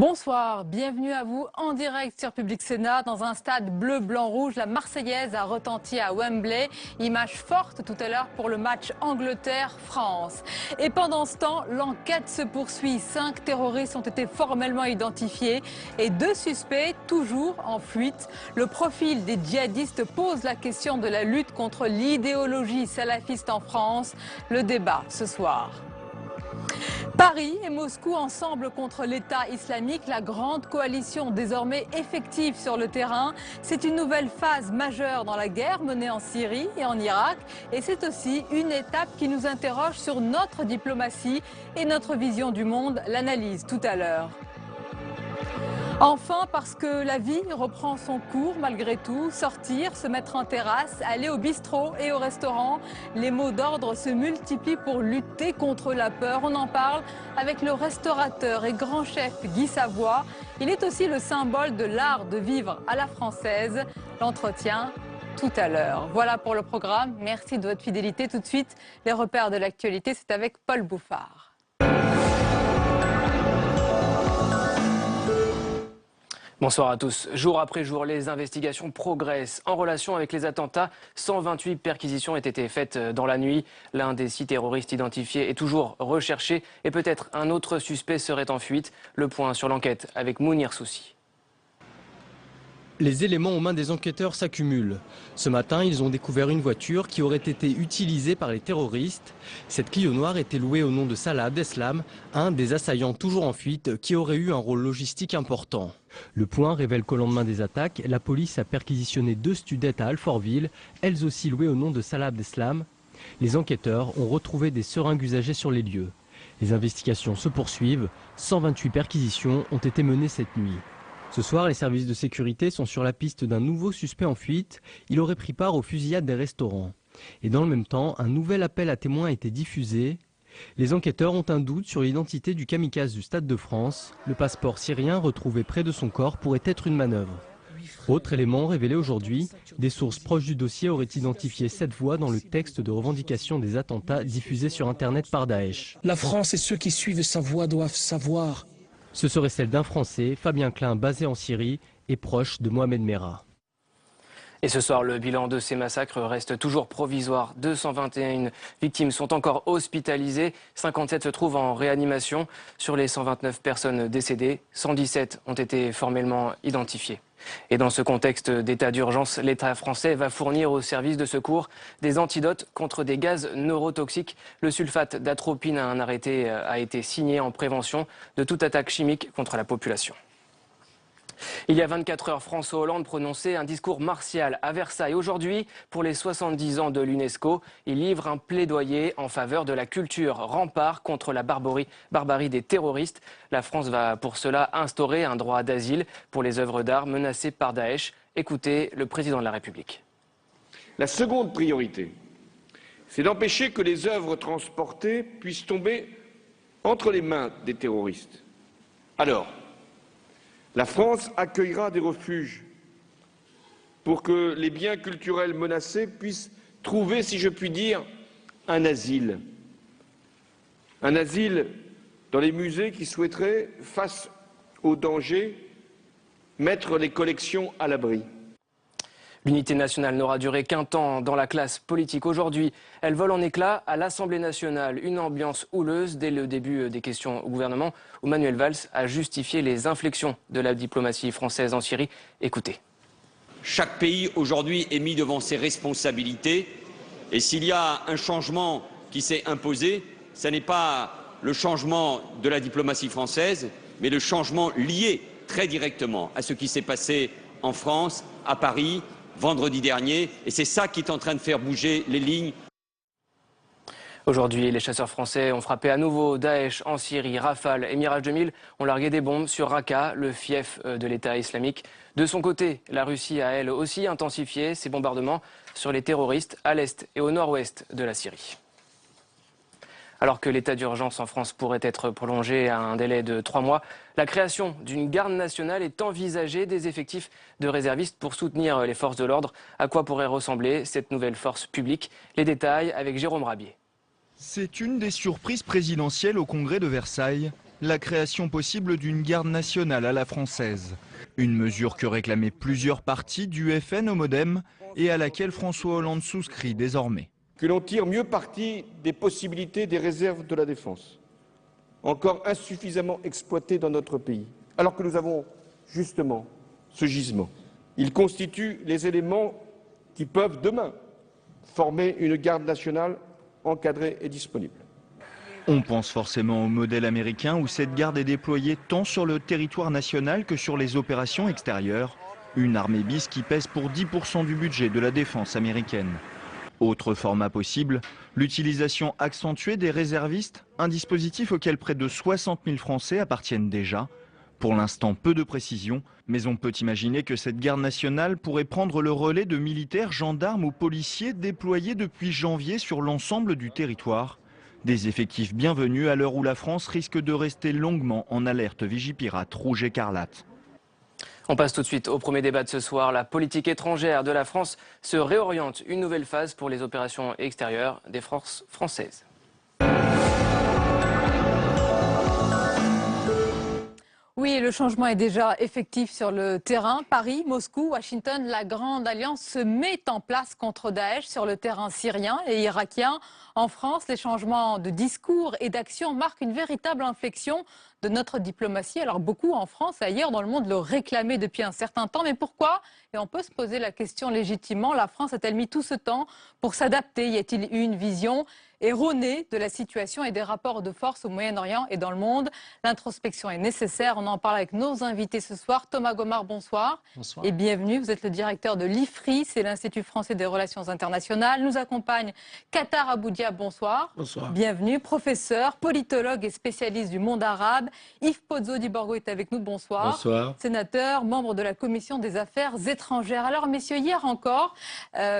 Bonsoir, bienvenue à vous en direct sur Public Sénat. Dans un stade bleu-blanc-rouge, la Marseillaise a retenti à Wembley. Image forte tout à l'heure pour le match Angleterre-France. Et pendant ce temps, l'enquête se poursuit. 5 terroristes ont été formellement identifiés et 2 suspects toujours en fuite. Le profil des djihadistes pose la question de la lutte contre l'idéologie salafiste en France. Le débat ce soir. Paris et Moscou ensemble contre l'État islamique, la grande coalition désormais effective sur le terrain. C'est une nouvelle phase majeure dans la guerre menée en Syrie et en Irak. Et c'est aussi une étape qui nous interroge sur notre diplomatie et notre vision du monde. L'analyse tout à l'heure. Enfin, parce que la vie reprend son cours malgré tout, sortir, se mettre en terrasse, aller au bistrot et au restaurant, les mots d'ordre se multiplient pour lutter contre la peur. On en parle avec le restaurateur et grand chef Guy Savoy. Il est aussi le symbole de l'art de vivre à la française. L'entretien tout à l'heure. Voilà pour le programme. Merci de votre fidélité. Tout de suite, les repères de l'actualité, c'est avec Paul Bouffard. Bonsoir à tous. Jour après jour, les investigations progressent. En relation avec les attentats, 128 perquisitions ont été faites dans la nuit. L'un des 6 terroristes identifiés est toujours recherché et peut-être un autre suspect serait en fuite. Le point sur l'enquête avec Mounir Soussi. Les éléments aux mains des enquêteurs s'accumulent. Ce matin, ils ont découvert une voiture qui aurait été utilisée par les terroristes. Cette Clio noire était louée au nom de Salah Abdeslam, un des assaillants toujours en fuite qui aurait eu un rôle logistique important. Le Point révèle qu'au lendemain des attaques, la police a perquisitionné 2 studettes à Alfortville, elles aussi louées au nom de Salah Abdeslam. Les enquêteurs ont retrouvé des seringues usagées sur les lieux. Les investigations se poursuivent. 128 perquisitions ont été menées cette nuit. Ce soir, les services de sécurité sont sur la piste d'un nouveau suspect en fuite. Il aurait pris part aux fusillades des restaurants. Et dans le même temps, un nouvel appel à témoins a été diffusé. Les enquêteurs ont un doute sur l'identité du kamikaze du Stade de France. Le passeport syrien retrouvé près de son corps pourrait être une manœuvre. Autre élément révélé aujourd'hui, des sources proches du dossier auraient identifié cette voix dans le texte de revendication des attentats diffusés sur Internet par Daesh. La France et ceux qui suivent sa voix doivent savoir. Ce serait celle d'un Français, Fabien Klein, basé en Syrie et proche de Mohamed Merah. Et ce soir, le bilan de ces massacres reste toujours provisoire. 221 victimes sont encore hospitalisées, 57 se trouvent en réanimation. Sur les 129 personnes décédées, 117 ont été formellement identifiées. Et dans ce contexte d'état d'urgence, l'État français va fournir aux services de secours des antidotes contre des gaz neurotoxiques. Le sulfate d'atropine, un arrêté a été signé en prévention de toute attaque chimique contre la population. Il y a 24 heures, François Hollande prononçait un discours martial à Versailles. Aujourd'hui, pour les 70 ans de l'UNESCO, il livre un plaidoyer en faveur de la culture, rempart contre la barbarie des terroristes. La France va pour cela instaurer un droit d'asile pour les œuvres d'art menacées par Daesh. Écoutez le président de la République. La seconde priorité, c'est d'empêcher que les œuvres transportées puissent tomber entre les mains des terroristes. Alors, la France accueillera des refuges pour que les biens culturels menacés puissent trouver, si je puis dire, un asile. Un asile dans les musées qui souhaiteraient, face au danger, mettre les collections à l'abri. L'unité nationale n'aura duré qu'un temps dans la classe politique. Aujourd'hui, elle vole en éclats à l'Assemblée nationale. Une ambiance houleuse dès le début des questions au gouvernement, où Manuel Valls a justifié les inflexions de la diplomatie française en Syrie. Écoutez. Chaque pays aujourd'hui est mis devant ses responsabilités. Et s'il y a un changement qui s'est imposé, ce n'est pas le changement de la diplomatie française, mais le changement lié très directement à ce qui s'est passé en France, à Paris, vendredi dernier, et c'est ça qui est en train de faire bouger les lignes. Aujourd'hui, les chasseurs français ont frappé à nouveau Daesh en Syrie. Rafale et Mirage 2000 ont largué des bombes sur Raqqa, le fief de l'État islamique. De son côté, la Russie a elle aussi intensifié ses bombardements sur les terroristes à l'est et au nord-ouest de la Syrie. Alors que l'état d'urgence en France pourrait être prolongé à un délai de 3 mois, la création d'une garde nationale est envisagée, des effectifs de réservistes pour soutenir les forces de l'ordre. À quoi pourrait ressembler cette nouvelle force publique? Les détails avec Jérôme Rabier. C'est une des surprises présidentielles au congrès de Versailles. la création possible d'une garde nationale à la française. Une mesure que réclamaient plusieurs partis du FN au MoDem et à laquelle François Hollande souscrit désormais. Que l'on tire mieux parti des possibilités des réserves de la défense, encore insuffisamment exploitées dans notre pays, alors que nous avons justement ce gisement. Il constitue les éléments qui peuvent demain former une garde nationale encadrée et disponible. On pense forcément au modèle américain où cette garde est déployée tant sur le territoire national que sur les opérations extérieures. Une armée bis qui pèse pour 10% du budget de la défense américaine. Autre format possible, l'utilisation accentuée des réservistes, un dispositif auquel près de 60 000 Français appartiennent déjà. Pour l'instant, peu de précisions, mais on peut imaginer que cette garde nationale pourrait prendre le relais de militaires, gendarmes ou policiers déployés depuis janvier sur l'ensemble du territoire. Des effectifs bienvenus à l'heure où la France risque de rester longuement en alerte Vigipirate rouge écarlate. On passe tout de suite au premier débat de ce soir. La politique étrangère de la France se réoriente. Une nouvelle phase pour les opérations extérieures des forces françaises. Oui, le changement est déjà effectif sur le terrain. Paris, Moscou, Washington, la Grande Alliance se met en place contre Daesh sur le terrain syrien et irakien. En France, les changements de discours et d'action marquent une véritable inflexion de notre diplomatie. Alors beaucoup en France et ailleurs dans le monde le réclamaient depuis un certain temps. Mais pourquoi? Et on peut se poser la question légitimement. La France a-t-elle mis tout ce temps pour s'adapter? Y a-t-il eu une vision erronée de la situation et des rapports de force au Moyen-Orient et dans le monde? L'introspection est nécessaire. On en parle avec nos invités ce soir. Thomas Gomard, bonsoir. Bonsoir. Et bienvenue. Vous êtes le directeur de l'IFRI, c'est l'Institut français des relations internationales. Nous accompagne Qatar Aboudia, bonsoir. Bonsoir. Bienvenue. Professeur, politologue et spécialiste du monde arabe. Yves Pozzo di Borgo est avec nous, bonsoir. Bonsoir. Sénateur, membre de la Commission des affaires étrangères. Alors messieurs, hier encore,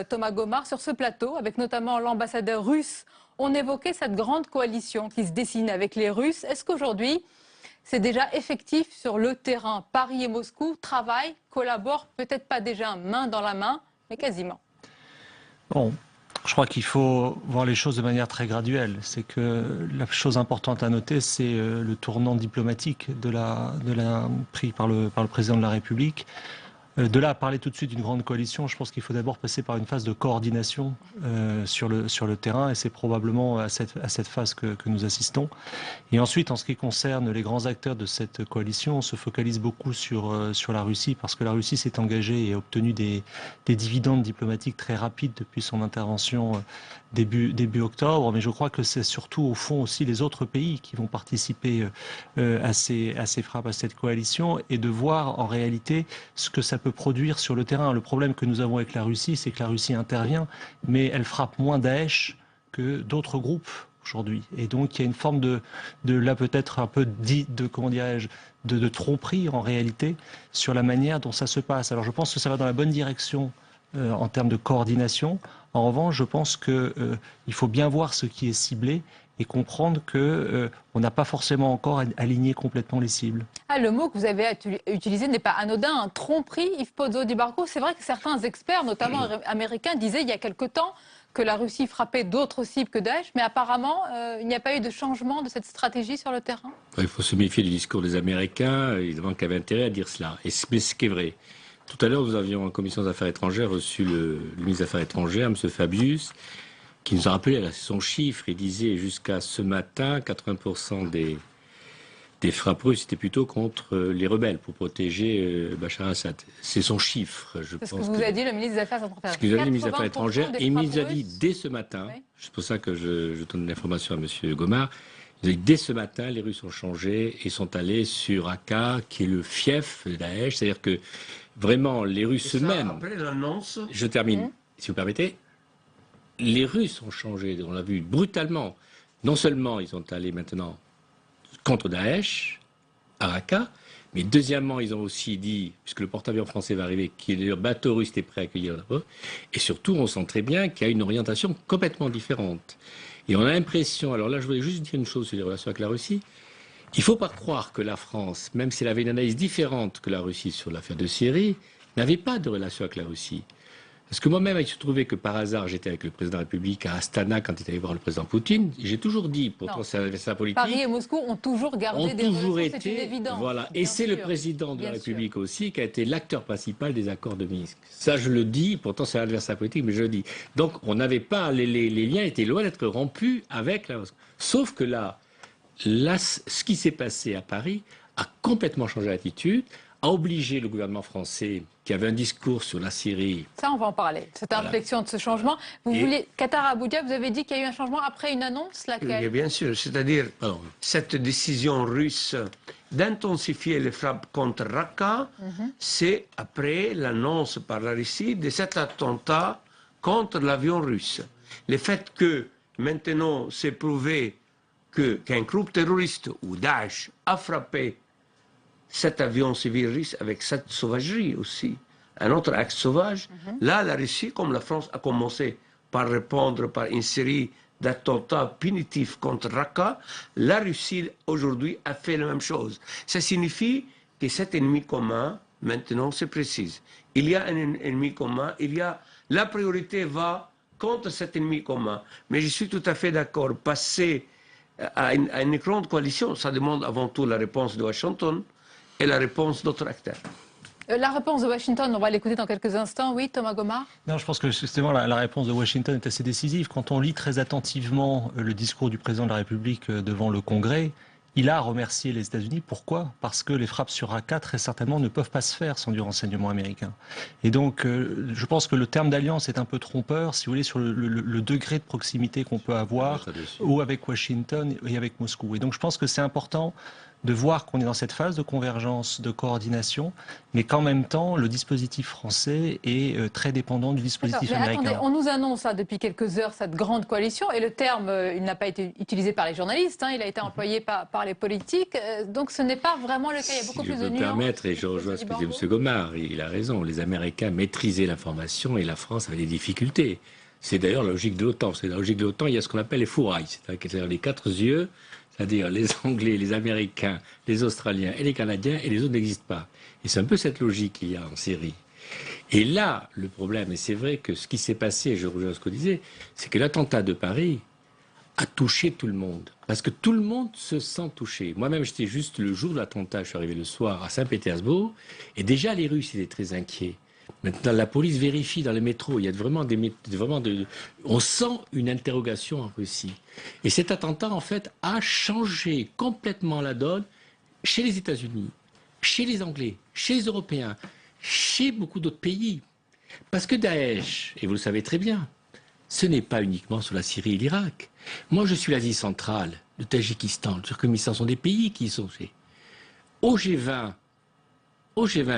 Thomas Gomard sur ce plateau, avec notamment l'ambassadeur russe, on évoquait cette grande coalition qui se dessine avec les Russes. Est-ce qu'aujourd'hui, c'est déjà effectif sur le terrain? Paris et Moscou travaillent, collaborent, peut-être pas déjà main dans la main, mais quasiment. Bon, je crois qu'il faut voir les choses de manière très graduelle. C'est que la chose importante à noter, c'est le tournant diplomatique pris par le président de la République. De là à parler tout de suite d'une grande coalition, je pense qu'il faut d'abord passer par une phase de coordination sur le terrain, et c'est probablement à cette phase que nous assistons. Et ensuite, en ce qui concerne les grands acteurs de cette coalition, on se focalise beaucoup sur la Russie, parce que la Russie s'est engagée et a obtenu des dividendes diplomatiques très rapides depuis son intervention début octobre. Mais je crois que c'est surtout, au fond, aussi les autres pays qui vont participer à ces frappes, à cette coalition, et de voir en réalité ce que ça peut produire sur le terrain. Le problème que nous avons avec la Russie, c'est que la Russie intervient, mais elle frappe moins Daesh que d'autres groupes aujourd'hui. Et donc il y a une forme de là peut-être un peu de tromperie en réalité sur la manière dont ça se passe. Alors je pense que ça va dans la bonne direction en termes de coordination. En revanche, je pense qu'il faut bien voir ce qui est ciblé et comprendre qu'on n'a pas forcément encore aligné complètement les cibles. Ah, le mot que vous avez utilisé n'est pas anodin, un tromperie, Yves Pozzo di Borgo. C'est vrai que certains experts, notamment américains, disaient il y a quelque temps que la Russie frappait d'autres cibles que Daesh, mais apparemment, il n'y a pas eu de changement de cette stratégie sur le terrain. Il faut se méfier du discours des Américains, évidemment qu'ils avaient intérêt à dire cela. Mais ce qui est vrai, tout à l'heure, nous avions en commission des affaires étrangères reçu le ministre des Affaires étrangères, M. Fabius, qui nous a rappelé son chiffre. Il disait jusqu'à ce matin, 80% des frappes russes étaient plutôt contre les rebelles pour protéger Bachar Assad. C'est son chiffre. C'est ce que vous a dit le ministre des Affaires étrangères. Ce que nous a dit le ministre des Affaires étrangères. Et il nous a dit dès ce matin, oui. C'est pour ça que je donne l'information à M. Gomard, il a dit dès ce matin, les Russes ont changé et sont allés sur Akka, qui est le fief de Daesh. C'est-à-dire que vraiment, les Russes eux-mêmes... Je termine, si vous permettez. Les Russes ont changé, on l'a vu brutalement. Non seulement ils sont allés maintenant contre Daesh, à Raqqa, mais deuxièmement, ils ont aussi dit, puisque le porte-avions français va arriver, que le bateau russe était prêt à accueillir là-bas, et surtout, on sent très bien qu'il y a une orientation complètement différente. Et on a l'impression, alors là, je voulais juste dire une chose sur les relations avec la Russie, il ne faut pas croire que la France, même si elle avait une analyse différente que la Russie sur l'affaire de Syrie, n'avait pas de relation avec la Russie. Parce que moi-même, il se trouvait que par hasard, j'étais avec le président de la République à Astana quand il était allé voir le président Poutine. J'ai toujours dit, pourtant c'est un adversaire politique. Paris et Moscou ont toujours gardé des relations, c'est une évidence. Voilà. Et c'est le président de la République aussi qui a été l'acteur principal des accords de Minsk. Ça, je le dis, pourtant c'est un adversaire politique, mais je le dis. Donc, on n'avait pas, les liens étaient loin d'être rompus avec la Moscou. Sauf que là, ce qui s'est passé à Paris a complètement changé l'attitude, a obligé le gouvernement français, qui avait un discours sur la Syrie... Ça, on va en parler, cette inflexion de ce changement. Vous voulez, Qatar Abuja, vous avez dit qu'il y a eu un changement après une annonce, laquelle? Oui, bien sûr, c'est-à-dire cette décision russe d'intensifier les frappes contre Raqqa, c'est après l'annonce par la Russie de cet attentat contre l'avion russe. Le fait que maintenant c'est prouvé qu'un groupe terroriste ou Daesh a frappé cet avion civil russe avec cette sauvagerie aussi, un autre acte sauvage, là la Russie, comme la France, a commencé par répondre par une série d'attentats punitifs contre Raqqa, la Russie aujourd'hui a fait la même chose. Ça signifie que cet ennemi commun, maintenant, se précise. Il y a un ennemi commun, la priorité va contre cet ennemi commun. Mais je suis tout à fait d'accord, passer à une grande coalition, ça demande avant tout la réponse de Washington et la réponse d'autres acteurs. La réponse de Washington, on va l'écouter dans quelques instants. Oui, Thomas Gomart? Non, je pense que justement la réponse de Washington est assez décisive. Quand on lit très attentivement le discours du président de la République devant le Congrès, il a remercié les États-Unis. Pourquoi? Parce que les frappes sur Raqqa, très certainement, ne peuvent pas se faire sans du renseignement américain. Et donc, je pense que le terme d'alliance est un peu trompeur, si vous voulez, sur le degré de proximité qu'on peut avoir, ou avec Washington et avec Moscou. Et donc, je pense que c'est important de voir qu'on est dans cette phase de convergence, de coordination, mais qu'en même temps, le dispositif français est très dépendant du dispositif américain. Attendez, on nous annonce là, depuis quelques heures cette grande coalition, et le terme, il n'a pas été utilisé par les journalistes, il a été employé par les politiques, donc ce n'est pas vraiment le cas, il y a beaucoup plus de nuances. Si je peux me permettre, et je rejoins ce que dit M. Gomart, il a raison, les Américains maîtrisaient l'information et la France avait des difficultés. C'est d'ailleurs la logique de l'OTAN. C'est la logique de l'OTAN, il y a ce qu'on appelle les fourrailles, c'est-à-dire les quatre yeux, c'est-à-dire les Anglais, les Américains, les Australiens et les Canadiens, et les autres n'existent pas. Et c'est un peu cette logique qu'il y a en Syrie. Et là, le problème, et c'est vrai que ce qui s'est passé, je rejoins ce que disait, c'est que l'attentat de Paris a touché tout le monde. Parce que tout le monde se sent touché. Moi-même, j'étais juste le jour de l'attentat, je suis arrivé le soir à Saint-Pétersbourg, et déjà les Russes étaient très inquiets. Maintenant, la police vérifie dans les métros. Il y a on sent une interrogation en Russie. Et cet attentat, en fait, a changé complètement la donne chez les États-Unis, chez les Anglais, chez les Européens, chez beaucoup d'autres pays. Parce que Daesh, et vous le savez très bien, ce n'est pas uniquement sur la Syrie et l'Irak. Moi, je suis l'Asie centrale, le Tadjikistan, le Turkménistan sont des pays qui sont faits. Au G20,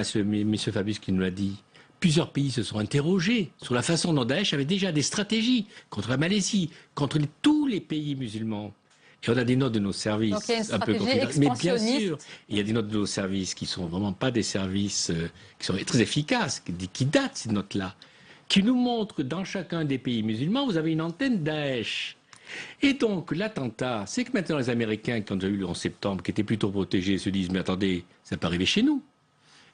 c'est M. Fabius qui nous l'a dit, plusieurs pays se sont interrogés sur la façon dont Daesh avait déjà des stratégies contre la Malaisie, contre tous les pays musulmans. Et on a des notes de nos services. Donc il y a une stratégie mais bien sûr, il y a des notes de nos services qui sont vraiment pas des services qui sont très efficaces, qui datent ces notes-là, qui nous montrent que dans chacun des pays musulmans, vous avez une antenne Daesh. Et donc l'attentat, c'est que maintenant les Américains, qui ont déjà eu le 11 septembre, qui étaient plutôt protégés, se disent mais attendez, ça peut arriver chez nous.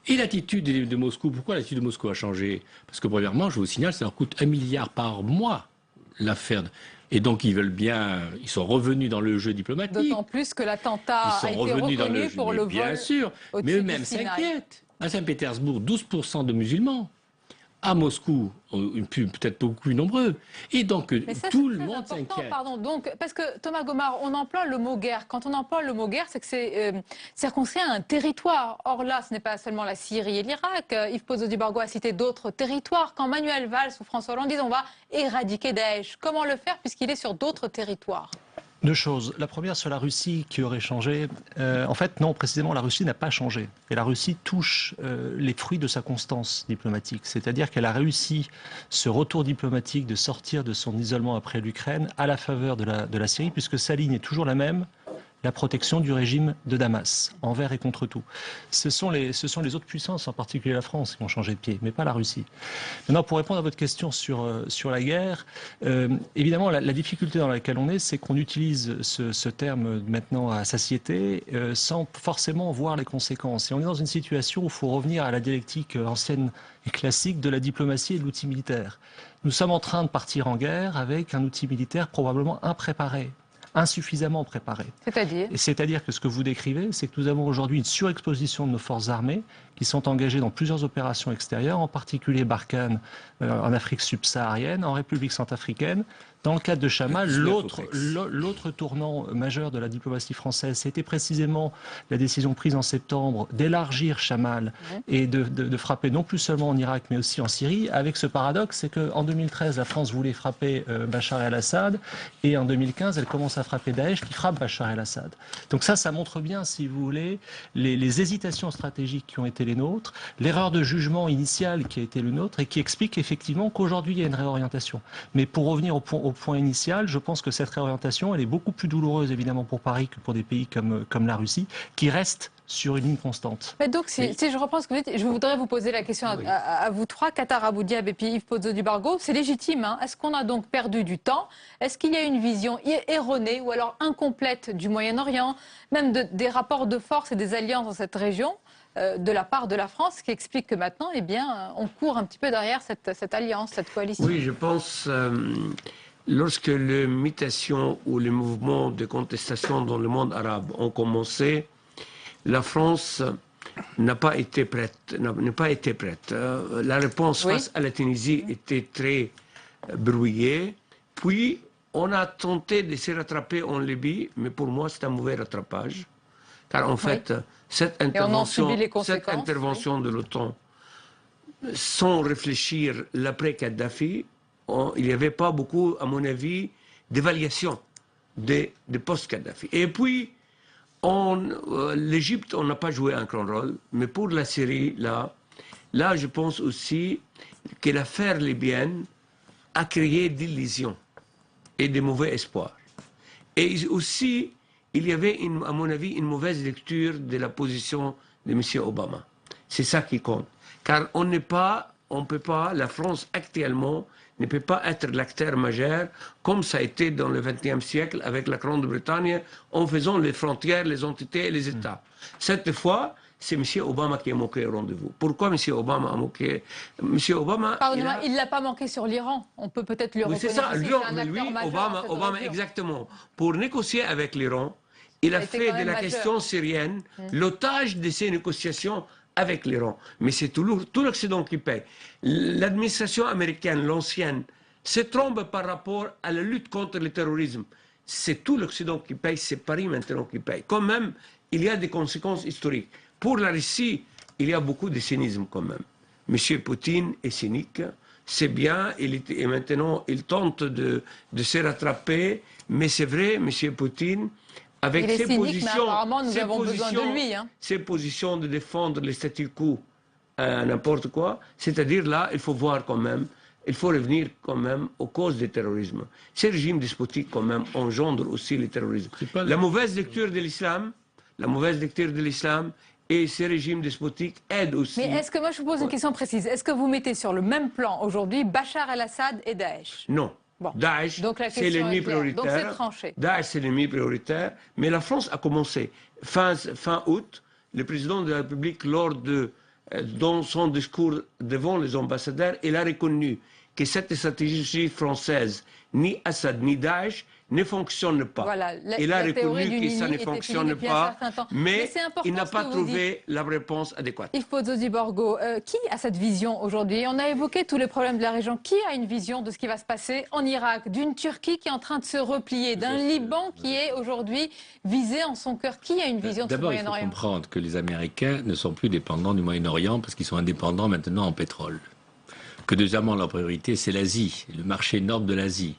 Et l'attitude de Moscou, pourquoi l'attitude de Moscou a changé? Parce que premièrement, je vous signale, ça leur coûte 1 milliard par mois, l'affaire. Et donc ils veulent bien, ils sont revenus dans le jeu diplomatique. D'autant plus que l'attentat a été reconnu pour le vol. Bien sûr, mais eux-mêmes s'inquiètent. À Saint-Pétersbourg, 12% de musulmans. À Moscou, peut-être beaucoup plus nombreux. Et donc, tout le monde s'inquiète. Pardon, donc, parce que Thomas Gomart, on emploie le mot guerre. Quand on emploie le mot guerre, c'est que c'est circonscrit à un territoire. Or là, ce n'est pas seulement la Syrie et l'Irak. Yves Pozzo-di-Borgo a cité d'autres territoires. Quand Manuel Valls ou François Hollande disent on va éradiquer Daesh, comment le faire puisqu'il est sur d'autres territoires? Deux choses. La première sur la Russie qui aurait changé. En fait, non, précisément, la Russie n'a pas changé. Et la Russie touche les fruits de sa constance diplomatique. C'est-à-dire qu'elle a réussi ce retour diplomatique de sortir de son isolement après l'Ukraine à la faveur de la Syrie, puisque sa ligne est toujours la même. la protection du régime de Damas, envers et contre tout. Ce sont les autres puissances, en particulier la France, qui ont changé de pied, mais pas la Russie. Maintenant, pour répondre à votre question sur la guerre, évidemment, la difficulté dans laquelle on est, c'est qu'on utilise ce terme maintenant à satiété sans forcément voir les conséquences. Et on est dans une situation où il faut revenir à la dialectique ancienne et classique de la diplomatie et de l'outil militaire. Nous sommes en train de partir en guerre avec un outil militaire probablement impréparé, insuffisamment préparé. C'est-à-dire que ce que vous décrivez, c'est que nous avons aujourd'hui une surexposition de nos forces armées qui sont engagées dans plusieurs opérations extérieures, en particulier Barkhane en Afrique subsaharienne, en République centrafricaine. Dans le cadre de Chamal, l'autre tournant majeur de la diplomatie française, c'était précisément la décision prise en septembre d'élargir Chamal et de frapper non plus seulement en Irak mais aussi en Syrie, avec ce paradoxe, c'est qu'en 2013, la France voulait frapper Bachar el-Assad et en 2015, elle commence à frapper Daesh qui frappe Bachar el-Assad. Donc ça montre bien, si vous voulez, les hésitations stratégiques qui ont été les nôtres, l'erreur de jugement initiale qui a été le nôtre et qui explique effectivement qu'aujourd'hui il y a une réorientation. Mais pour revenir au point initial, je pense que cette réorientation, elle est beaucoup plus douloureuse évidemment pour Paris que pour des pays comme la Russie, qui restent sur une ligne constante. Mais donc, si je reprends ce que vous dites, je voudrais vous poser la question à vous trois, Qatar Abou Diab et puis Yves Pozzo-Dubargo. C'est légitime, hein? Est-ce qu'on a donc perdu du temps? Est-ce qu'il y a une vision erronée ou alors incomplète du Moyen-Orient, même des rapports de force et des alliances dans cette région de la part de la France, qui explique que maintenant, eh bien, on court un petit peu derrière cette alliance, cette coalition? Oui, je pense... Lorsque les mutations ou les mouvements de contestation dans le monde arabe ont commencé, la France n'a pas été prête. La réponse face à la Tunisie était très brouillée. Puis, on a tenté de se rattraper en Libye, mais pour moi, c'est un mauvais rattrapage. Car en fait, cette intervention de l'OTAN, sans réfléchir l'après-Kadhafi, il n'y avait pas beaucoup, à mon avis, d'évaluation de post-Kadhafi. Et puis, l'Égypte, on n'a pas joué un grand rôle, mais pour la Syrie, là, je pense aussi que l'affaire libyenne a créé d'illusions et de mauvais espoirs. Et aussi, il y avait, à mon avis, une mauvaise lecture de la position de M. Obama. C'est ça qui compte. Car on ne peut pas, la France actuellement, ne peut pas être l'acteur majeur comme ça a été dans le XXe siècle avec la Grande-Bretagne en faisant les frontières, les entités et les États. Cette fois, c'est M. Obama qui a manqué au rendez-vous. Pourquoi M. Obama a manqué? M. Obama... Pardonnez-moi, il ne l'a pas manqué sur l'Iran. On peut peut-être lui reconnaître. C'est ça, Obama, exactement. Pour négocier avec l'Iran, il a fait de la question syrienne l'otage de ces négociations avec l'Iran. Mais c'est tout l'Occident qui paye. L'administration américaine, l'ancienne, se trompe par rapport à la lutte contre le terrorisme. C'est tout l'Occident qui paye, c'est Paris maintenant qui paye. Quand même, il y a des conséquences historiques. Pour la Russie, il y a beaucoup de cynisme quand même. M. Poutine est cynique, c'est bien, et maintenant il tente de se rattraper, mais c'est vrai, M. Poutine... Avec ses positions de défendre le statu quo à n'importe quoi, c'est-à-dire là, il faut voir quand même, il faut revenir quand même aux causes du terrorisme. Ces régimes despotiques quand même engendrent aussi le terrorisme. La mauvaise lecture de l'islam, et ces régimes despotiques aident aussi. Mais est-ce que, moi je vous pose une question précise, est-ce que vous mettez sur le même plan aujourd'hui Bachar el-Assad et Daesh? Non. Bon. Daesh, c'est l'ennemi prioritaire. Donc c'est tranché. Daesh, c'est l'ennemi prioritaire. Mais la France a commencé. Fin août, le président de la République, dans son discours devant les ambassadeurs, il a reconnu que cette stratégie française, ni Assad ni Daesh, ne fonctionne pas. Voilà, il a reconnu que ça ne fonctionne pas, mais il n'a pas trouvé la réponse adéquate. Yves Pozzo-Dubargo, qui a cette vision aujourd'hui? On a évoqué tous les problèmes de la région. Qui a une vision de ce qui va se passer en Irak, d'une Turquie qui est en train de se replier, d'un Liban qui est aujourd'hui visé en son cœur? Qui a une vision de ce Moyen-Orient? D'abord, il faut comprendre que les Américains ne sont plus dépendants du Moyen-Orient parce qu'ils sont indépendants maintenant en pétrole. Que deuxièmement, leur priorité, c'est l'Asie, le marché énorme de l'Asie.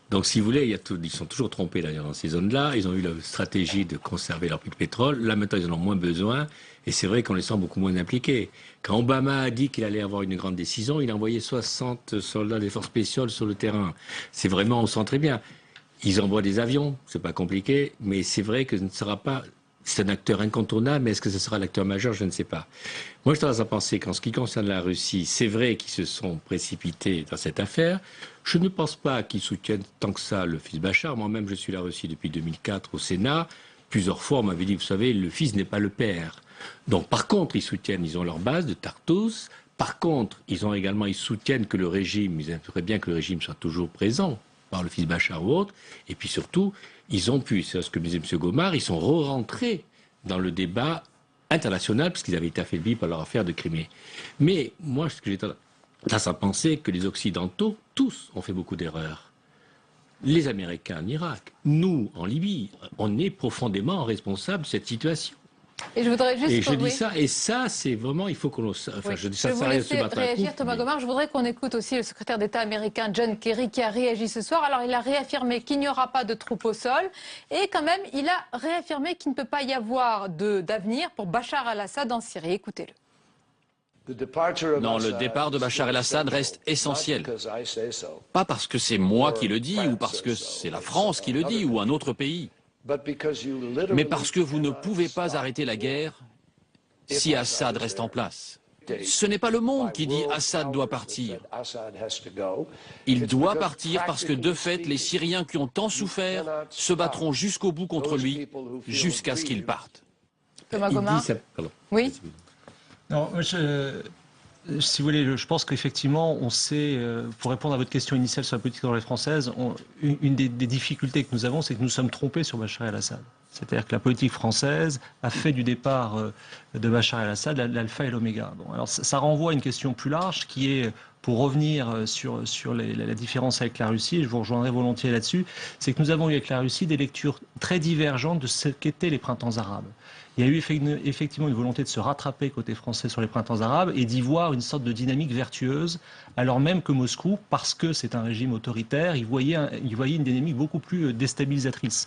Donc, si vous voulez, ils sont toujours trompés d'ailleurs dans ces zones-là. Ils ont eu la stratégie de conserver leur puits de pétrole. Là, maintenant, ils en ont moins besoin. Et c'est vrai qu'on les sent beaucoup moins impliqués. Quand Obama a dit qu'il allait avoir une grande décision, il a envoyé 60 soldats des forces spéciales sur le terrain. C'est vraiment, on sent très bien. Ils envoient des avions, c'est pas compliqué, mais c'est vrai que ce ne sera pas... C'est un acteur incontournable, mais est-ce que ce sera l'acteur majeur? Je ne sais pas. Moi, je tendance à penser qu'en ce qui concerne la Russie, c'est vrai qu'ils se sont précipités dans cette affaire. Je ne pense pas qu'ils soutiennent tant que ça le fils Bachar. Moi-même, je suis la Russie depuis 2004 au Sénat. Plusieurs fois, on m'avait dit, vous savez, le fils n'est pas le père. Donc, par contre, ils soutiennent, ils ont leur base de Tartous. Par contre, ils soutiennent que le régime, ils aimeraient bien que le régime soit toujours présent, par le fils Bachar ou autre. Et puis surtout, ils ont pu, c'est ce que disait M. Gomar, ils sont re-rentrés dans le débat international, puisqu'ils avaient été affaiblis par leur affaire de Crimée. Mais moi, ce que j'ai tendance à penser que les Occidentaux, tous, ont fait beaucoup d'erreurs. Les Américains en Irak, nous en Libye, on est profondément responsables de cette situation. Et je voudrais juste... Et je dis ça, et ça, c'est vraiment, il faut qu'on le... Enfin, je dis ça, vous laisser réagir, Thomas Gomar. Je voudrais qu'on écoute aussi le secrétaire d'État américain John Kerry qui a réagi ce soir. Alors, il a réaffirmé qu'il n'y aura pas de troupes au sol. Et quand même, il a réaffirmé qu'il ne peut pas y avoir d'avenir pour Bachar al-Assad en Syrie. Écoutez-le. Non, le départ de Bachar el-Assad reste essentiel. Pas parce que c'est moi qui le dis, ou parce que c'est la France qui le dit, ou un autre pays. Mais parce que vous ne pouvez pas arrêter la guerre si Assad reste en place. Ce n'est pas le monde qui dit Assad doit partir. Il doit partir parce que de fait, les Syriens qui ont tant souffert se battront jusqu'au bout contre lui, jusqu'à ce qu'il parte. Thomas Gomar. Oui. Non, si vous voulez, je pense qu'effectivement, on sait, pour répondre à votre question initiale sur la politique étrangère française, une des difficultés que nous avons, c'est que nous sommes trompés sur Bachar el-Assad. C'est-à-dire que la politique française a fait du départ de Bachar el-Assad l'alpha et l'oméga. Bon, alors ça renvoie à une question plus large qui est, pour revenir sur la différence avec la Russie, et je vous rejoindrai volontiers là-dessus, c'est que nous avons eu avec la Russie des lectures très divergentes de ce qu'étaient les printemps arabes. Il y a eu effectivement une volonté de se rattraper côté français sur les printemps arabes et d'y voir une sorte de dynamique vertueuse, alors même que Moscou, parce que c'est un régime autoritaire, il voyait une dynamique beaucoup plus déstabilisatrice.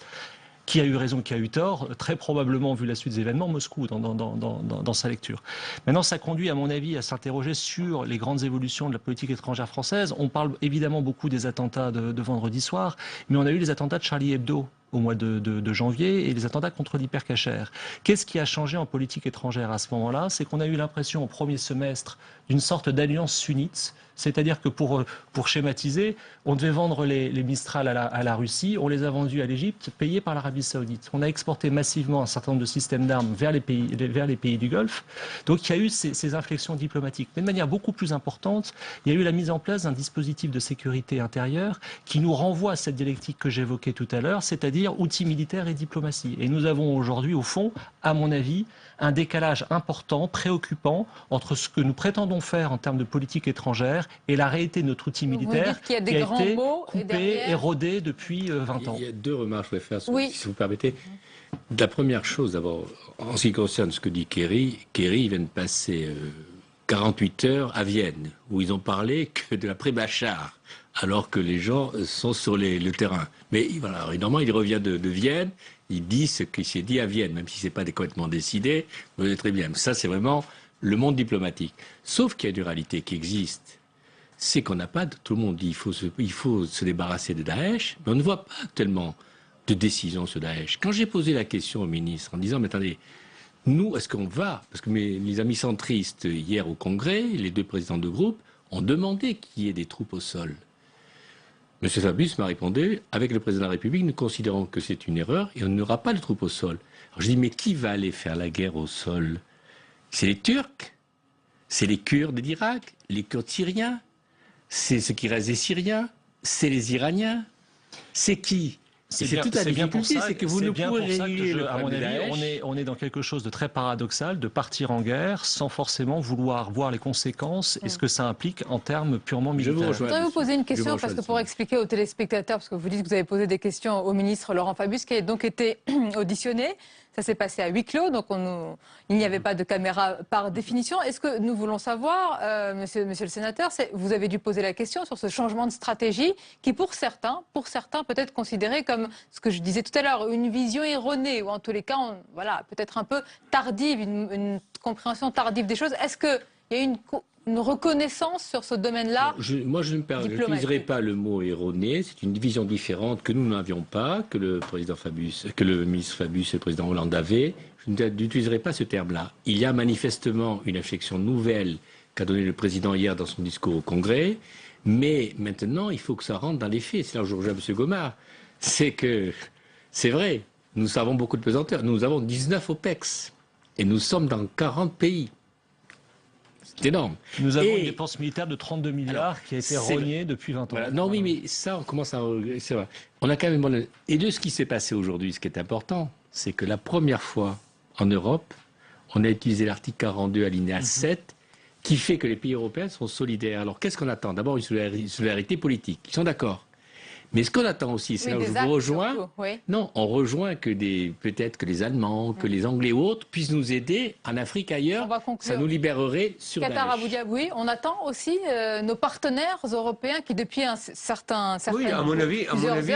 Qui a eu raison, qui a eu tort, très probablement, vu la suite des événements, Moscou dans sa lecture. Maintenant, ça conduit, à mon avis, à s'interroger sur les grandes évolutions de la politique étrangère française. On parle évidemment beaucoup des attentats de vendredi soir, mais on a eu les attentats de Charlie Hebdo au mois de janvier et les attentats contre l'hypercachère. Qu'est-ce qui a changé en politique étrangère à ce moment-là? C'est qu'on a eu l'impression au premier semestre d'une sorte d'alliance sunnite, c'est-à-dire que pour schématiser, on devait vendre les Mistral à la Russie, on les a vendus à l'Égypte, payés par l'Arabie Saoudite. On a exporté massivement un certain nombre de systèmes d'armes vers les pays du Golfe. Donc il y a eu ces inflexions diplomatiques. Mais de manière beaucoup plus importante, il y a eu la mise en place d'un dispositif de sécurité intérieure qui nous renvoie à cette dialectique que j'évoquais tout à l'heure, c'est-à-dire outils militaires et diplomatie. Et nous avons aujourd'hui, au fond, à mon avis, un décalage important, préoccupant, entre ce que nous prétendons faire en termes de politique étrangère et la réalité de notre outil militaire qui a été coupé, érodé depuis 20 ans. Il y a deux remarques que je voudrais faire, si vous permettez. La première chose, d'abord, en ce qui concerne ce que dit Kerry vient de passer 48 heures à Vienne, où ils ont parlé que de l'après-Bachar, alors que les gens sont sur le terrain. Mais voilà, normalement, il revient de Vienne, il dit ce qu'il s'est dit à Vienne, même si ce n'est pas complètement décidé, vous voyez très bien. Ça, c'est vraiment le monde diplomatique. Sauf qu'il y a une réalité qui existe, c'est qu'on n'a pas, tout le monde dit il faut se débarrasser de Daesh, mais on ne voit pas tellement de décision sur Daesh. Quand j'ai posé la question au ministre en disant, mais attendez, nous, est-ce qu'on va, parce que mes amis centristes, hier au Congrès, les deux présidents de groupe, ont demandé qu'il y ait des troupes au sol. M. Fabius m'a répondu, avec le président de la République, nous considérons que c'est une erreur et on n'aura pas de troupes au sol. Alors je dis, mais qui va aller faire la guerre au sol? C'est les Turcs? C'est les Kurdes d'Irak? Les Kurdes syriens? C'est ce qui reste des Syriens? C'est les Iraniens? C'est qui? C'est toute la difficulté, c'est que vous ne pouvez régler à mon avis, on est dans quelque chose de très paradoxal, de partir en guerre sans forcément vouloir voir les conséquences et ce que ça implique en termes purement militaires. Je voudrais vous poser une question, parce que pour expliquer aux téléspectateurs, parce que vous dites que vous avez posé des questions au ministre Laurent Fabius, qui a donc été auditionné. Ça s'est passé à huis clos, donc il n'y avait pas de caméra par définition. Est-ce que nous voulons savoir, monsieur le sénateur, vous avez dû poser la question sur ce changement de stratégie qui, pour certains peut être considéré comme ce que je disais tout à l'heure, une vision erronée, ou en tous les cas, voilà, peut-être un peu tardive, une compréhension tardive des choses. Est-ce qu'il y a une une reconnaissance sur ce domaine-là? Moi, je n'utiliserai pas le mot erroné. C'est une vision différente que nous n'avions pas, que le ministre Fabius et le président Hollande avaient. Je n'utiliserai pas ce terme-là. Il y a manifestement une inflexion nouvelle qu'a donnée le président hier dans son discours au Congrès. Mais maintenant, il faut que ça rentre dans les faits. C'est là où je rejoins M. Gomard. C'est que, c'est vrai, nous avons beaucoup de pesanteurs. Nous avons 19 OPEX. Et nous sommes dans 40 pays. C'est énorme. Nous avons une dépense militaire de 32 milliards qui a été rognée depuis 20 ans. Voilà. Non, oui, mais ça, on commence à... On a quand même... Et de ce qui s'est passé aujourd'hui, ce qui est important, c'est que la première fois en Europe, on a utilisé l'article 42 alinéa 7, qui fait que les pays européens sont solidaires. Alors, qu'est-ce qu'on attend? D'abord, une solidarité politique. Ils sont d'accord. Mais ce qu'on attend aussi, c'est là où je vous rejoins. Oui. Non, on rejoint que peut-être que les Allemands, que les Anglais ou autres puissent nous aider en Afrique ailleurs. Ça nous libérerait sur Qatar, Abu Dhabi, oui. On attend aussi nos partenaires européens qui, depuis oui, à mon avis,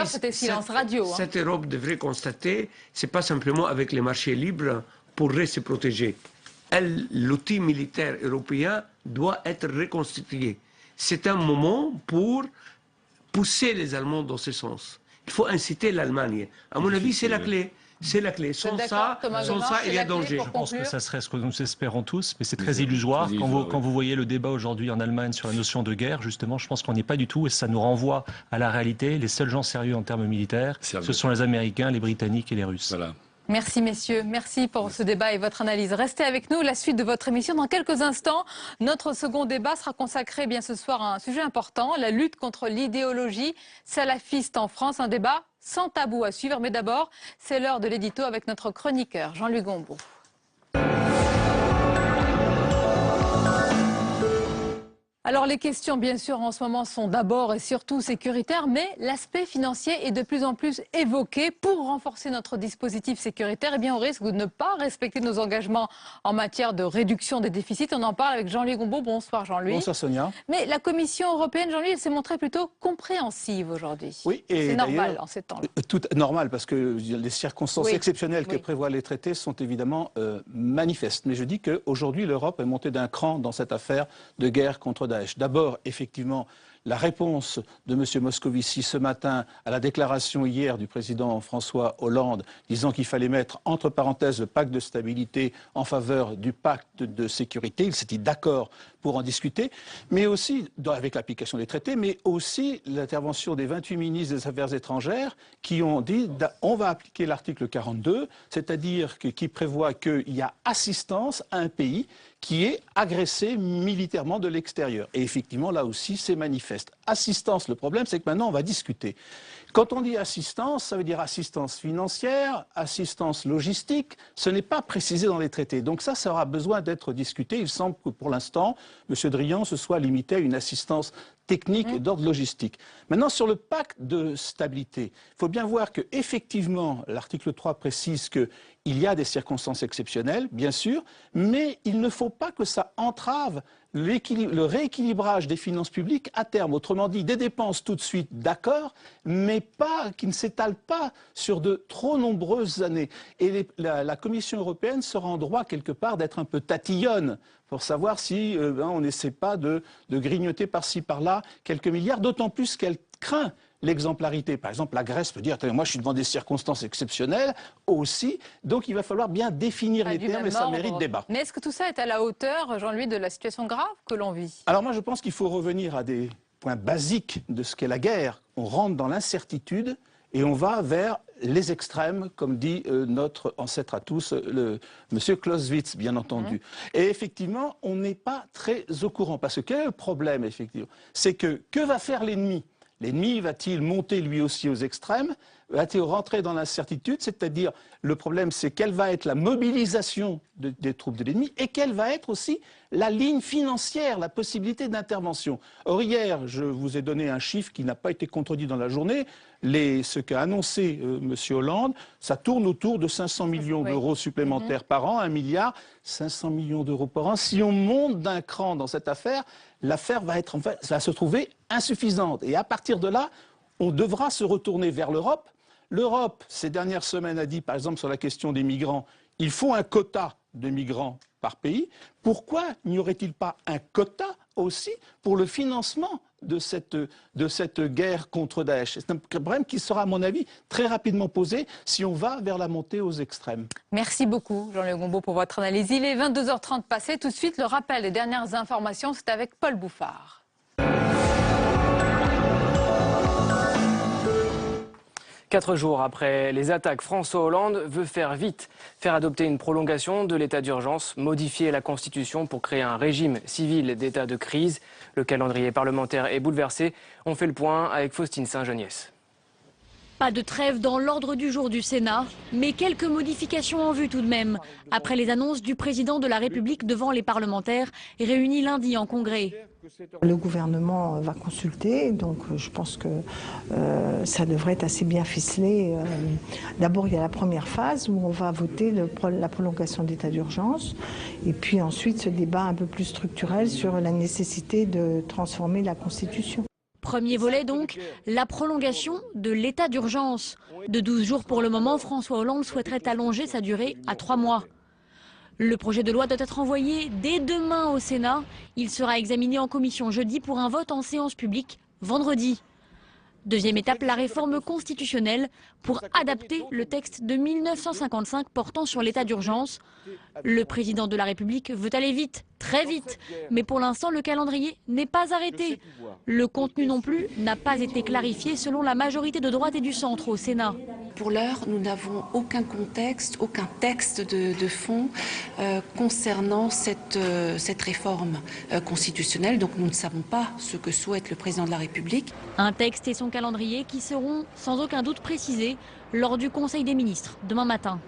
c'était silence radio. Cette Europe devrait constater, c'est pas simplement avec les marchés libres pourrait se protéger. L'outil militaire européen doit être reconstitué. C'est un moment pour pousser les Allemands dans ce sens. Il faut inciter l'Allemagne. À mon avis, c'est la clé. C'est la clé. Sans ça, il y a danger. Je pense que ça serait ce que nous espérons tous, mais c'est très illusoire. Quand vous voyez le débat aujourd'hui en Allemagne sur la notion de guerre, justement, je pense qu'on n'y est pas du tout et ça nous renvoie à la réalité. Les seuls gens sérieux en termes militaires, ce sont les Américains, les Britanniques et les Russes. Voilà. Merci messieurs, merci pour ce débat et votre analyse. Restez avec nous, la suite de votre émission. Dans quelques instants, notre second débat sera consacré bien ce soir à un sujet important, la lutte contre l'idéologie salafiste en France. Un débat sans tabou à suivre. Mais d'abord, c'est l'heure de l'édito avec notre chroniqueur Jean-Louis Gombault. Alors les questions, bien sûr, en ce moment sont d'abord et surtout sécuritaires, mais l'aspect financier est de plus en plus évoqué. Pour renforcer notre dispositif sécuritaire, eh bien, on risque de ne pas respecter nos engagements en matière de réduction des déficits. On en parle avec Jean-Louis Gombault. Bonsoir Jean-Louis. Bonsoir Sonia. Mais la Commission européenne, Jean-Louis, elle s'est montrée plutôt compréhensive aujourd'hui. Oui, et c'est normal en ces temps-là. Tout normal, parce que les circonstances exceptionnelles que prévoient les traités sont évidemment manifestes. Mais je dis qu'aujourd'hui, l'Europe est montée d'un cran dans cette affaire de guerre contre Daesh. D'abord, effectivement, la réponse de M. Moscovici ce matin à la déclaration hier du président François Hollande disant qu'il fallait mettre entre parenthèses le pacte de stabilité en faveur du pacte de sécurité. Il s'est dit d'accord pour en discuter, mais aussi avec l'application des traités, mais aussi l'intervention des 28 ministres des Affaires étrangères qui ont dit on va appliquer l'article 42, c'est-à-dire qui prévoit qu'il y a assistance à un pays qui est agressé militairement de l'extérieur. Et effectivement, là aussi, c'est manifeste. Assistance, le problème, c'est que maintenant, on va discuter. Quand on dit assistance, ça veut dire assistance financière, assistance logistique. Ce n'est pas précisé dans les traités. Donc ça aura besoin d'être discuté. Il semble que pour l'instant, M. Drian se soit limité à une assistance technique d'ordre logistique. Maintenant, sur le pacte de stabilité, il faut bien voir qu'effectivement, l'article 3 précise qu'il y a des circonstances exceptionnelles, bien sûr, mais il ne faut pas que ça entrave le rééquilibrage des finances publiques à terme. Autrement dit, des dépenses tout de suite, d'accord, mais pas qui ne s'étalent pas sur de trop nombreuses années. Et la Commission européenne sera en droit, quelque part, d'être un peu tatillonne pour savoir si on n'essaie pas de grignoter par-ci, par-là quelques milliards, d'autant plus qu'elle craint l'exemplarité. Par exemple, la Grèce peut dire « moi je suis devant des circonstances exceptionnelles aussi », donc il va falloir bien définir les termes et ça mérite débat. Mais est-ce que tout ça est à la hauteur, Jean-Louis, de la situation grave que l'on vit? Alors moi je pense qu'il faut revenir à des points basiques de ce qu'est la guerre. On rentre dans l'incertitude et on va vers les extrêmes, comme dit notre ancêtre à tous, M. Clausewitz, bien entendu. Et effectivement, on n'est pas très au courant, parce que quel est le problème, effectivement? C'est que va faire l'ennemi? L'ennemi va-t-il monter lui aussi aux extrêmes? Va-t-il rentrer dans l'incertitude? C'est-à-dire, le problème, c'est quelle va être la mobilisation des troupes de l'ennemi et quelle va être aussi la ligne financière, la possibilité d'intervention. Or, hier, je vous ai donné un chiffre qui n'a pas été contredit dans la journée. Ce qu'a annoncé M. Hollande, ça tourne autour de 500 millions d'euros supplémentaires par an, 1 milliard, 500 millions d'euros par an. Si on monte d'un cran dans cette affaire, l'affaire va se trouver insuffisante. Et à partir de là, on devra se retourner vers l'Europe. L'Europe, ces dernières semaines, a dit, par exemple, sur la question des migrants, il faut un quota de migrants par pays, pourquoi n'y aurait-il pas un quota aussi pour le financement de cette guerre contre Daesh? C'est un problème qui sera, à mon avis, très rapidement posé si on va vers la montée aux extrêmes. Merci beaucoup, Jean-Luc Gombaud, pour votre analyse. Il est 22h30 passé. Tout de suite, le rappel des dernières informations, c'est avec Paul Bouffard. 4 jours après les attaques, François Hollande veut faire vite, faire adopter une prolongation de l'état d'urgence, modifier la Constitution pour créer un régime civil d'état de crise. Le calendrier parlementaire est bouleversé. On fait le point avec Faustine Saint-Geniès. Pas de trêve dans l'ordre du jour du Sénat, mais quelques modifications en vue tout de même, après les annonces du président de la République devant les parlementaires, réunis lundi en congrès. Le gouvernement va consulter, donc je pense que ça devrait être assez bien ficelé. D'abord, il y a la première phase où on va voter la prolongation d'état d'urgence, et puis ensuite ce débat un peu plus structurel sur la nécessité de transformer la Constitution. Premier volet donc, la prolongation de l'état d'urgence. De 12 jours pour le moment, François Hollande souhaiterait allonger sa durée à 3 mois. Le projet de loi doit être envoyé dès demain au Sénat. Il sera examiné en commission jeudi pour un vote en séance publique vendredi. Deuxième étape, la réforme constitutionnelle pour adapter le texte de 1955 portant sur l'état d'urgence. Le président de la République veut aller vite, très vite, mais pour l'instant le calendrier n'est pas arrêté. Le contenu non plus n'a pas été clarifié selon la majorité de droite et du centre au Sénat. Pour l'heure, nous n'avons aucun contexte, aucun texte de fond concernant cette réforme constitutionnelle. Donc nous ne savons pas ce que souhaite le président de la République. Un texte et son calendrier qui seront sans aucun doute précisés lors du Conseil des ministres demain matin.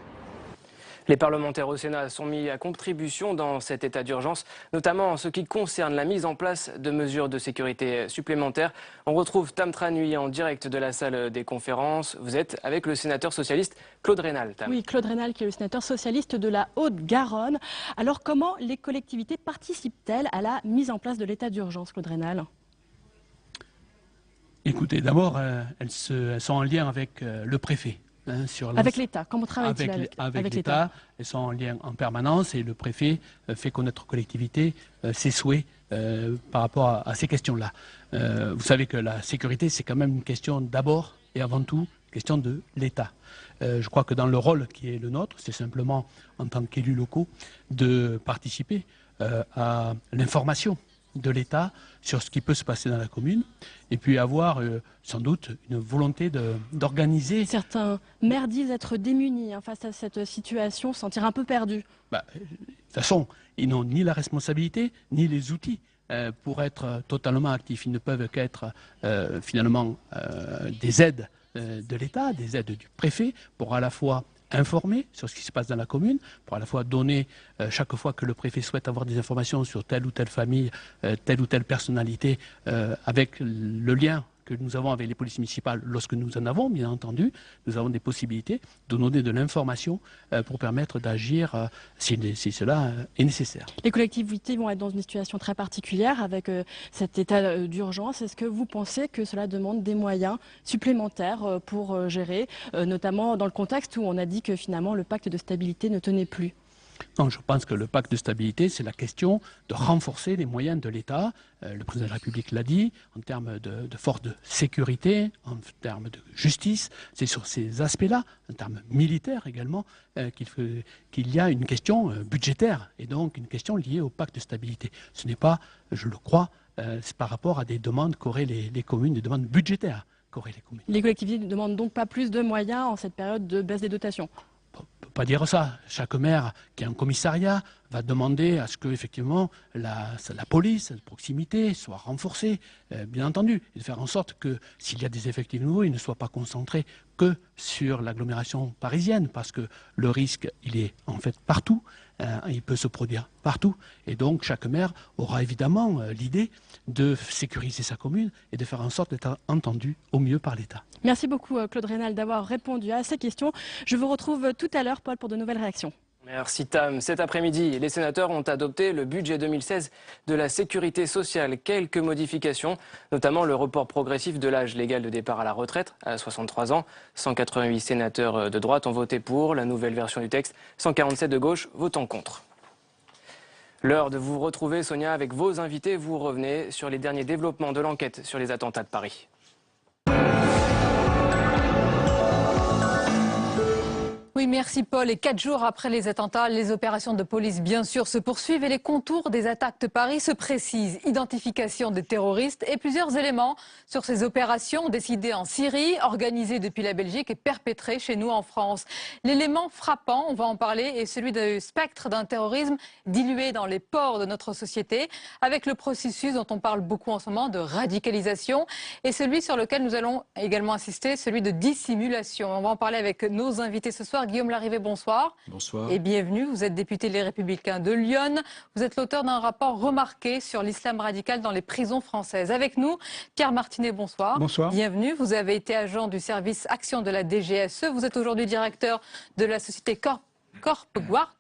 Les parlementaires au Sénat sont mis à contribution dans cet état d'urgence, notamment en ce qui concerne la mise en place de mesures de sécurité supplémentaires. On retrouve Tam Tranui en direct de la salle des conférences. Vous êtes avec le sénateur socialiste Claude Raynal. Oui, Claude Raynal qui est le sénateur socialiste de la Haute-Garonne. Alors comment les collectivités participent-elles à la mise en place de l'état d'urgence, Claude Raynal? Écoutez, d'abord, elles sont en lien avec le préfet. Avec l'État, comment travaille-t-il avec l'État? Elles sont en lien en permanence et le préfet fait connaître aux collectivités ses souhaits par rapport à ces questions-là. Vous savez que la sécurité, c'est quand même une question d'abord et avant tout, une question de l'État. Je crois que dans le rôle qui est le nôtre, c'est simplement en tant qu'élus locaux de participer à l'information de l'État sur ce qui peut se passer dans la commune et puis avoir sans doute une volonté d'organiser. Certains maires disent être démunis face à cette situation, se sentir un peu perdus. De toute façon, ils n'ont ni la responsabilité ni les outils pour être totalement actifs. Ils ne peuvent qu'être finalement des aides de l'État, des aides du préfet pour à la fois informer sur ce qui se passe dans la commune, pour à la fois donner, chaque fois que le préfet souhaite avoir des informations sur telle ou telle famille, telle ou telle personnalité, avec le lien que nous avons avec les polices municipales, lorsque nous en avons, bien entendu, nous avons des possibilités de donner de l'information pour permettre d'agir si cela est nécessaire. Les collectivités vont être dans une situation très particulière avec cet état d'urgence. Est-ce que vous pensez que cela demande des moyens supplémentaires pour gérer, notamment dans le contexte où on a dit que finalement le pacte de stabilité ne tenait plus? Non, je pense que le pacte de stabilité, c'est la question de renforcer les moyens de l'État. Le président de la République l'a dit, en termes de force de sécurité, en termes de justice. C'est sur ces aspects-là, en termes militaires également, qu'il y a une question budgétaire et donc une question liée au pacte de stabilité. Ce n'est pas, je le crois, c'est par rapport à des demandes qu'auraient les communes, des demandes budgétaires qu'auraient les communes. Les collectivités ne demandent donc pas plus de moyens en cette période de baisse des dotations? On ne peut pas dire ça. Chaque maire qui a un commissariat va demander à ce que effectivement la police de proximité soit renforcée, bien entendu, et de faire en sorte que s'il y a des effectifs nouveaux, ils ne soient pas concentrés que sur l'agglomération parisienne, parce que le risque, il est en fait partout, il peut se produire partout, et donc chaque maire aura évidemment l'idée de sécuriser sa commune et de faire en sorte d'être entendu au mieux par l'État. Merci beaucoup Claude Raynal d'avoir répondu à ces questions. Je vous retrouve tout à l'heure, Paul, pour de nouvelles réactions. Merci Tam. Cet après-midi, les sénateurs ont adopté le budget 2016 de la sécurité sociale. Quelques modifications, notamment le report progressif de l'âge légal de départ à la retraite à 63 ans. 188 sénateurs de droite ont voté pour la nouvelle version du texte, 147 de gauche votant contre. L'heure de vous retrouver, Sonia, avec vos invités. Vous revenez sur les derniers développements de l'enquête sur les attentats de Paris. Oui, merci Paul. Et 4 jours après les attentats, les opérations de police, bien sûr, se poursuivent et les contours des attaques de Paris se précisent. Identification des terroristes et plusieurs éléments sur ces opérations décidées en Syrie, organisées depuis la Belgique et perpétrées chez nous en France. L'élément frappant, on va en parler, est celui du spectre d'un terrorisme dilué dans les pores de notre société, avec le processus dont on parle beaucoup en ce moment de radicalisation et celui sur lequel nous allons également insister, celui de dissimulation. On va en parler avec nos invités ce soir. Guillaume Larrivé, bonsoir. Bonsoir. Et bienvenue. Vous êtes député Les Républicains de Lyon. Vous êtes l'auteur d'un rapport remarqué sur l'islam radical dans les prisons françaises. Avec nous, Pierre Martinet, bonsoir. Bonsoir. Bienvenue. Vous avez été agent du service Action de la DGSE. Vous êtes aujourd'hui directeur de la société Corpguard,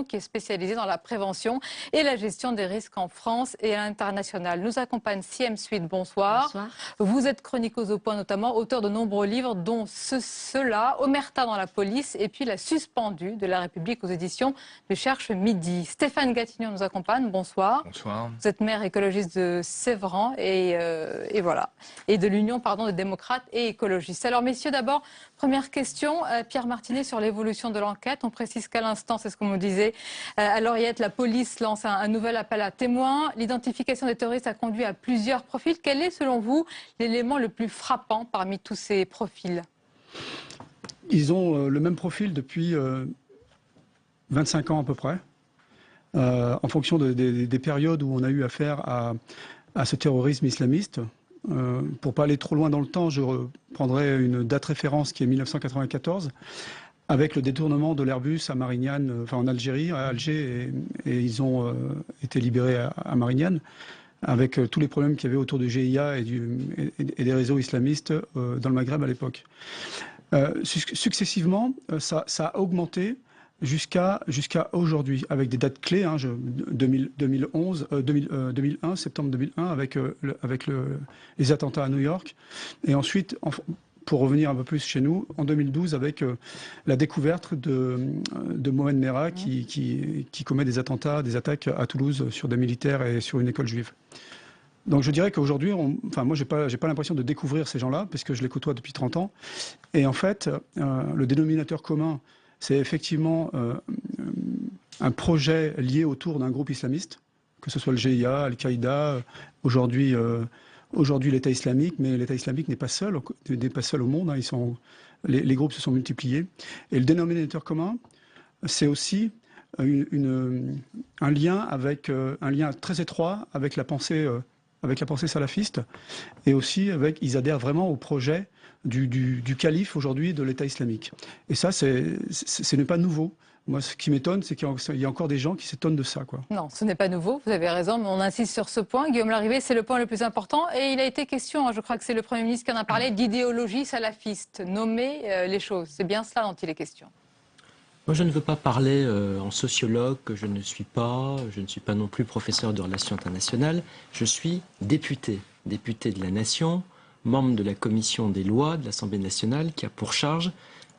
qui est spécialisée dans la prévention et la gestion des risques en France et à l'international. Nous accompagne Siem Suite, bonsoir. Bonsoir. Vous êtes chroniqueuse au point notamment, auteur de nombreux livres, dont ceux-là, Omerta dans la police et puis La suspendue de la République aux éditions du Cherche Midi. Stéphane Gatignon nous accompagne, bonsoir. Bonsoir. Vous êtes maire écologiste de Sévran et voilà. Et de l'Union des démocrates et écologistes. Alors messieurs, d'abord, première question, Pierre Martinet, sur l'évolution de l'enquête. On précise qu'à l'instant, c'est ce qu'on me disait, à l'Oriette, la police lance un nouvel appel à témoins. L'identification des terroristes a conduit à plusieurs profils. Quel est, selon vous, l'élément le plus frappant parmi tous ces profils? Ils ont le même profil depuis 25 ans à peu près, en fonction des périodes où on a eu affaire à ce terrorisme islamiste. Pour ne pas aller trop loin dans le temps, je reprendrai une date référence qui est 1994. Avec le détournement de l'Airbus à Marignane, enfin en Algérie, à Alger, et ils ont été libérés à Marignane, avec tous les problèmes qu'il y avait autour du GIA et des réseaux islamistes dans le Maghreb à l'époque. Successivement, ça a augmenté jusqu'à aujourd'hui, avec des dates clés, 2001, septembre 2001, avec les attentats à New York, et ensuite, pour revenir un peu plus chez nous, en 2012, avec la découverte de Mohamed Merah qui commet des attaques à Toulouse sur des militaires et sur une école juive. Donc je dirais qu'aujourd'hui, moi j'ai pas l'impression de découvrir ces gens-là, parce que je les côtoie depuis 30 ans. Et en fait, le dénominateur commun, c'est effectivement un projet lié autour d'un groupe islamiste, que ce soit le GIA, Al-Qaïda, aujourd'hui l'État islamique, mais l'État islamique n'est pas seul au monde, les groupes se sont multipliés. Et le dénominateur commun, c'est aussi un lien très étroit avec la pensée salafiste, et aussi ils adhèrent vraiment au projet du calife aujourd'hui de l'État islamique. Et ça, ce n'est pas nouveau. Moi, ce qui m'étonne, c'est qu'il y a encore des gens qui s'étonnent de ça, quoi. Non, ce n'est pas nouveau, vous avez raison, mais on insiste sur ce point. Guillaume Larrivé, c'est le point le plus important. Et il a été question, je crois que c'est le Premier ministre qui en a parlé, d'idéologie salafiste. Nommer les choses. C'est bien cela dont il est question. Moi, je ne veux pas parler en sociologue, je ne suis pas non plus professeur de relations internationales. Je suis député de la Nation, membre de la commission des lois de l'Assemblée nationale, qui a pour charge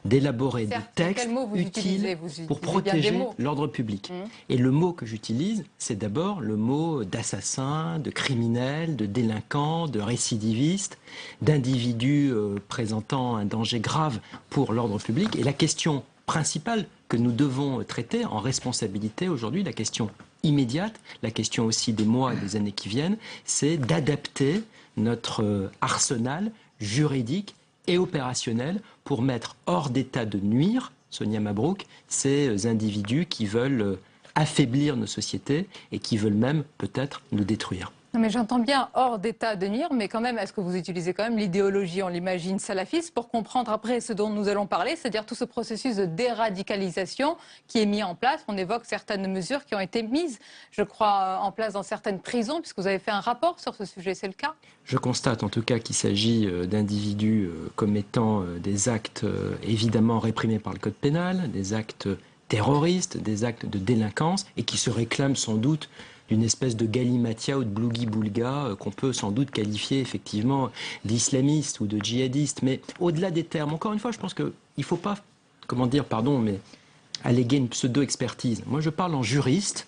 d'élaborer des textes utiles pour protéger l'ordre public. Et le mot que j'utilise, c'est d'abord le mot d'assassin, de criminel, de délinquant, de récidiviste, d'individu présentant un danger grave pour l'ordre public. Et la question principale que nous devons traiter en responsabilité aujourd'hui, la question immédiate, la question aussi des mois et des années qui viennent, c'est d'adapter notre arsenal juridique et opérationnel pour mettre hors d'état de nuire, Sonia Mabrouk, ces individus qui veulent affaiblir nos sociétés et qui veulent même peut-être nous détruire. Non, mais j'entends bien hors d'état de nuire, mais quand même, est-ce que vous utilisez quand même l'idéologie, on l'imagine, salafiste, pour comprendre après ce dont nous allons parler, c'est-à-dire tout ce processus de déradicalisation qui est mis en place? On évoque certaines mesures qui ont été mises, je crois, en place dans certaines prisons, puisque vous avez fait un rapport sur ce sujet, c'est le cas? Je constate en tout cas qu'il s'agit d'individus commettant des actes évidemment réprimés par le code pénal, des actes terroristes, des actes de délinquance, et qui se réclament sans doute d'une espèce de galimatia ou de blougi-boulga qu'on peut sans doute qualifier effectivement d'islamiste ou de djihadiste. Mais au-delà des termes, encore une fois, je pense qu'il ne faut pas, mais alléguer une pseudo-expertise. Moi, je parle en juriste,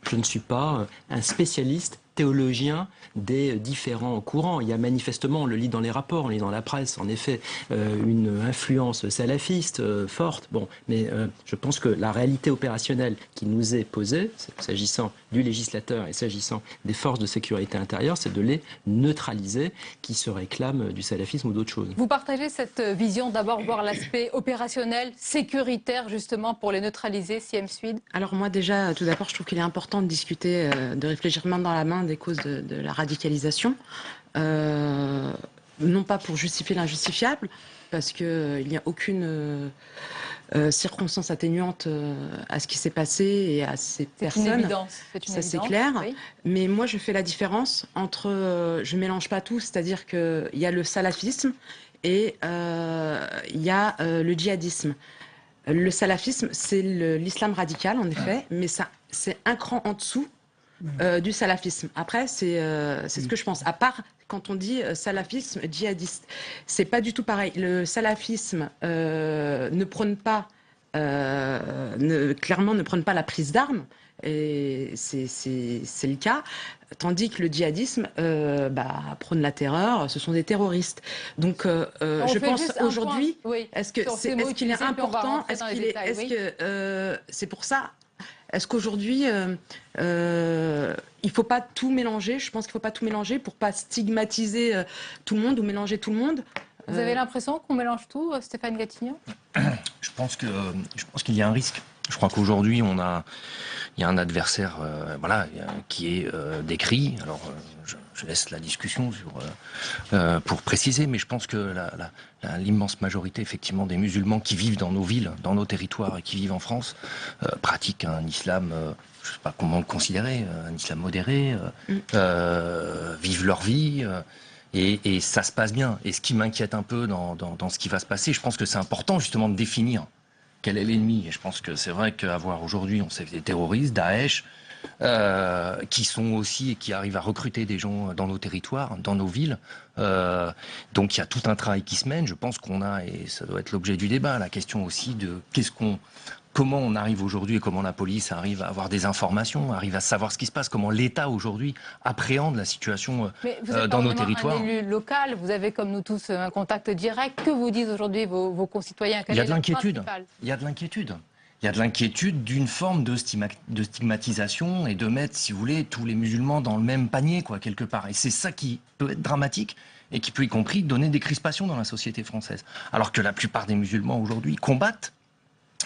je ne suis pas un spécialiste théologien des différents courants. Il y a manifestement, on le lit dans les rapports, on lit dans la presse, en effet, une influence salafiste forte. Bon, mais je pense que la réalité opérationnelle qui nous est posée, s'agissant du législateur et s'agissant des forces de sécurité intérieure, c'est de les neutraliser, qui se réclament du salafisme ou d'autres choses. Vous partagez cette vision, d'abord voir l'aspect opérationnel, sécuritaire, justement, pour les neutraliser, Siem Swede? Alors moi déjà, tout d'abord, je trouve qu'il est important de discuter, de réfléchir main dans la main des causes de la radicalisation, non pas pour justifier l'injustifiable, parce qu'il n'y a aucune circonstance atténuante à ce qui s'est passé et à ces personnes. C'est une évidence. Ça c'est clair. Oui. Mais moi je fais la différence entre, je mélange pas tout, c'est-à-dire qu'il y a le salafisme et il y a le djihadisme. Le salafisme, c'est l'islam radical, en effet, mais ça, c'est un cran en dessous du salafisme. Après, c'est ce que je pense. À part quand on dit salafisme djihadiste, c'est pas du tout pareil. Le salafisme ne prône pas, clairement ne prône pas la prise d'armes, et c'est le cas. Tandis que le djihadisme prône la terreur, ce sont des terroristes. Donc je pense aujourd'hui, est-ce qu'il est important, c'est pour ça. Est-ce qu'aujourd'hui, il ne faut pas tout mélanger? Je pense qu'il ne faut pas tout mélanger pour ne pas stigmatiser tout le monde ou mélanger tout le monde. Vous avez l'impression qu'on mélange tout, Stéphane Gattignan? Je pense qu'il y a un risque. Je crois qu'aujourd'hui, il y a un adversaire qui est décrit. Alors, je laisse la discussion pour préciser, mais je pense que l'immense majorité, effectivement, des musulmans qui vivent dans nos villes, dans nos territoires et qui vivent en France, pratiquent un islam, je ne sais pas comment le considérer, un islam modéré, vivent leur vie. Et ça se passe bien. Et ce qui m'inquiète un peu dans ce qui va se passer, je pense que c'est important justement de définir quel est l'ennemi. Et je pense que c'est vrai qu'avoir aujourd'hui, on sait des terroristes, Daesh, qui sont aussi et qui arrivent à recruter des gens dans nos territoires, dans nos villes. Donc il y a tout un travail qui se mène. Je pense qu'on a, et ça doit être l'objet du débat, la question aussi de comment on arrive aujourd'hui et comment la police arrive à avoir des informations, arrive à savoir ce qui se passe, comment l'État aujourd'hui appréhende la situation dans nos territoires. Un élu local, vous avez comme nous tous un contact direct. Que vous disent aujourd'hui vos concitoyens? Il y a de l'inquiétude. Il y a de l'inquiétude. Il y a de l'inquiétude d'une forme de stigmatisation et de mettre, si vous voulez, tous les musulmans dans le même panier, quoi, quelque part. Et c'est ça qui peut être dramatique et qui peut, y compris, donner des crispations dans la société française. Alors que la plupart des musulmans aujourd'hui combattent,